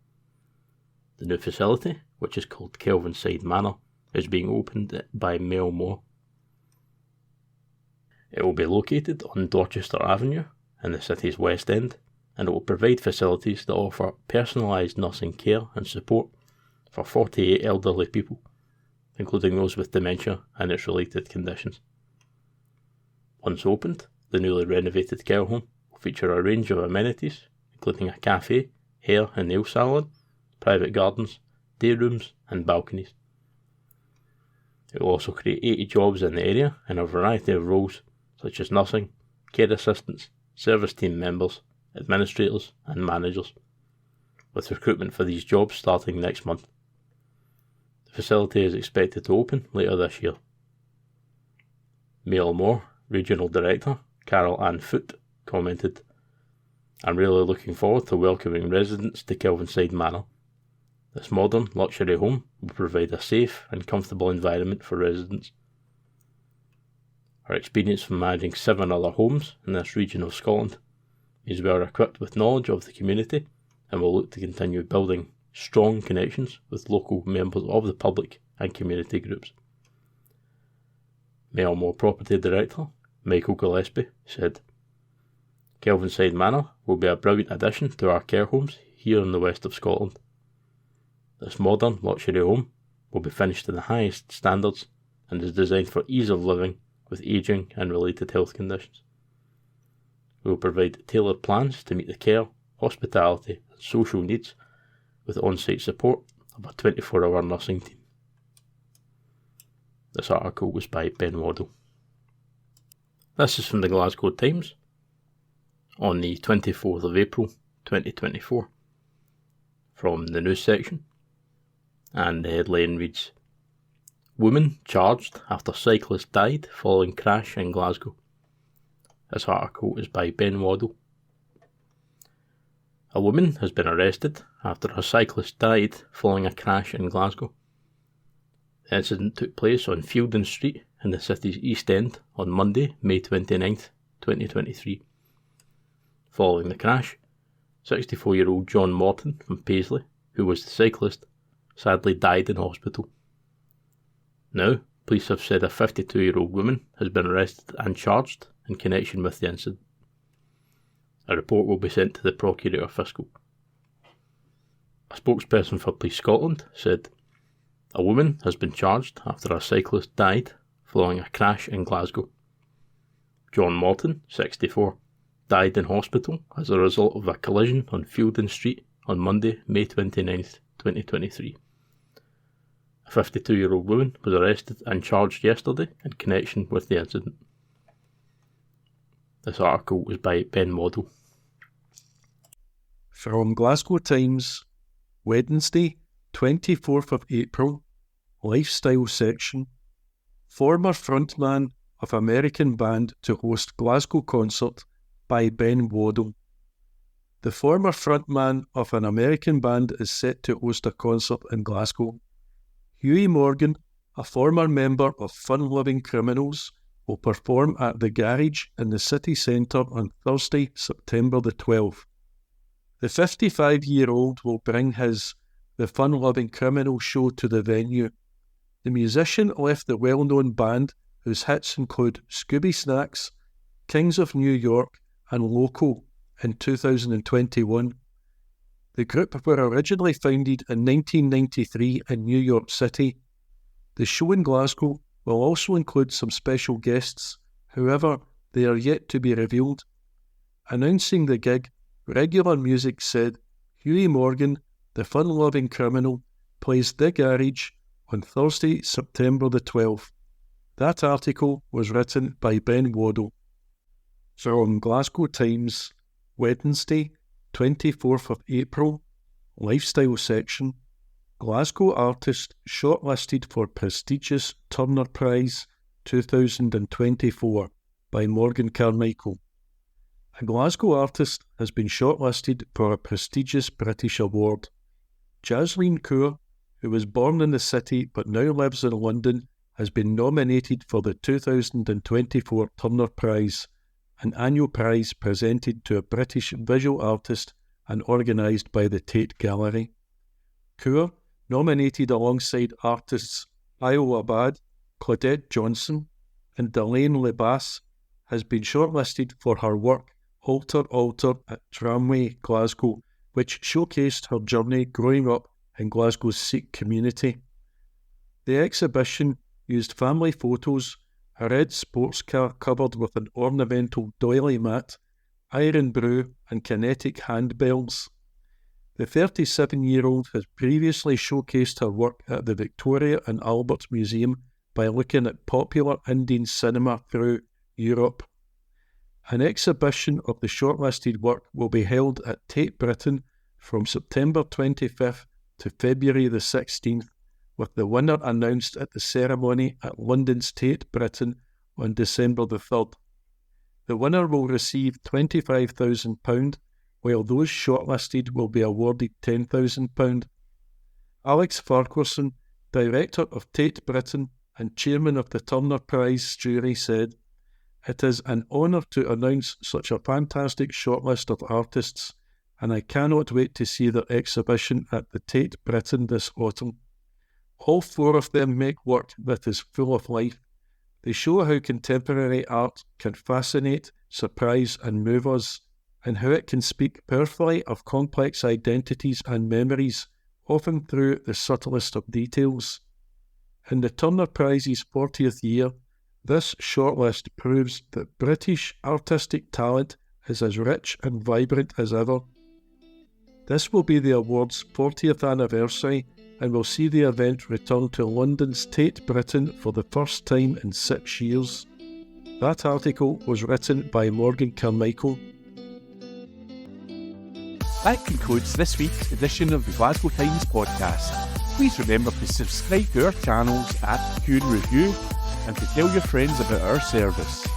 The new facility, which is called Kelvinside Manor, is being opened by Mel Moore. It will be located on Dorchester Avenue in the city's West End, and it will provide facilities that offer personalised nursing care and support for 48 elderly people, including those with dementia and its related conditions. Once opened, the newly renovated care home will feature a range of amenities, including a cafe, hair and nail salon, private gardens, day rooms and balconies. It will also create 80 jobs in the area in a variety of roles such as nursing, care assistants, service team members, administrators and managers, with recruitment for these jobs starting next month. The facility is expected to open later this year. Mel Moore, Regional Director, Carol Ann Foote, commented, I'm really looking forward to welcoming residents to Kelvinside Manor. This modern luxury home will provide a safe and comfortable environment for residents. Our experience from managing 7 other homes in this region of Scotland means we are equipped with knowledge of the community and will look to continue building strong connections with local members of the public and community groups. Mel Moore Property Director, Michael Gillespie, said, Kelvinside Manor will be a brilliant addition to our care homes here in the west of Scotland. This modern luxury home will be finished to the highest standards and is designed for ease of living with ageing and related health conditions. We will provide tailored plans to meet the care, hospitality and social needs with on-site support of a 24-hour nursing team. This article was by Ben Waddle. This is from the Glasgow Times on the 24th of April 2024, from the news section, and the headline reads, Woman charged after cyclist died following crash in Glasgow. This article is by Ben Waddle. A woman has been arrested after a cyclist died following a crash in Glasgow. The incident took place on Fielden Street in the city's East End on Monday, May 29th, 2023. Following the crash, 64-year-old John Morton from Paisley, who was the cyclist, sadly died in hospital. Now, police have said a 52-year-old woman has been arrested and charged in connection with the incident. A report will be sent to the Procurator Fiscal. A spokesperson for Police Scotland said, A woman has been charged after a cyclist died following a crash in Glasgow. John Morton, 64, died in hospital as a result of a collision on Fielden Street on Monday, May 29th, 2023. A 52-year-old woman was arrested and charged yesterday in connection with the incident. This article was by Ben Waddle. From Glasgow Times, Wednesday, 24th of April, Lifestyle section. Former frontman of American band to host Glasgow concert by Ben Waddle. The former frontman of an American band is set to host a concert in Glasgow. Hughie Morgan, a former member of Fun Loving Criminals, will perform at the Garage in the city centre on Thursday, September the 12th. The 55-year-old will bring his The Fun Loving Criminal show to the venue. The musician left the well-known band, whose hits include Scooby Snacks, Kings of New York and Loco, in 2021. The group were originally founded in 1993 in New York City. The show in Glasgow will also include some special guests, however, they are yet to be revealed. Announcing the gig, Regular Music said, Hughie Morgan, the fun-loving criminal, plays The Garage on Thursday, September the 12th. That article was written by Ben Waddle. From Glasgow Times, Wednesday, 24th of April, Lifestyle section. Glasgow artist shortlisted for prestigious Turner Prize 2024 by Morgan Carmichael. A Glasgow artist has been shortlisted for a prestigious British award. Jasleen Kaur, who was born in the city but now lives in London, has been nominated for the 2024 Turner Prize, an annual prize presented to a British visual artist and organised by the Tate Gallery. Kaur, nominated alongside artists Io Abad, Claudette Johnson and Delaine Lebas, has been shortlisted for her work Alter Alter at Tramway, Glasgow, which showcased her journey growing up in Glasgow's Sikh community. The exhibition used family photos, a red sports car covered with an ornamental doily mat, iron brew and kinetic handbells. The 37-year-old has previously showcased her work at the Victoria and Albert Museum by looking at popular Indian cinema through Europe. An exhibition of the shortlisted work will be held at Tate Britain from September 25th to February the 16th, with the winner announced at the ceremony at London's Tate Britain on December the 3rd. The winner will receive £25,000, while those shortlisted will be awarded £10,000. Alex Farquharson, director of Tate Britain and chairman of the Turner Prize jury, said, "It is an honour to announce such a fantastic shortlist of artists, and I cannot wait to see their exhibition at the Tate Britain this autumn. All four of them make work that is full of life. They show how contemporary art can fascinate, surprise and move us, and how it can speak powerfully of complex identities and memories, often through the subtlest of details. In the Turner Prize's 40th year, this shortlist proves that British artistic talent is as rich and vibrant as ever. This will be the award's 40th anniversary and will see the event return to London's Tate Britain for the first time in 6 years." That article was written by Morgan Carmichael. That concludes this week's edition of the Glasgow Times podcast. Please remember to subscribe to our channels at Q and Review and to tell your friends about our service.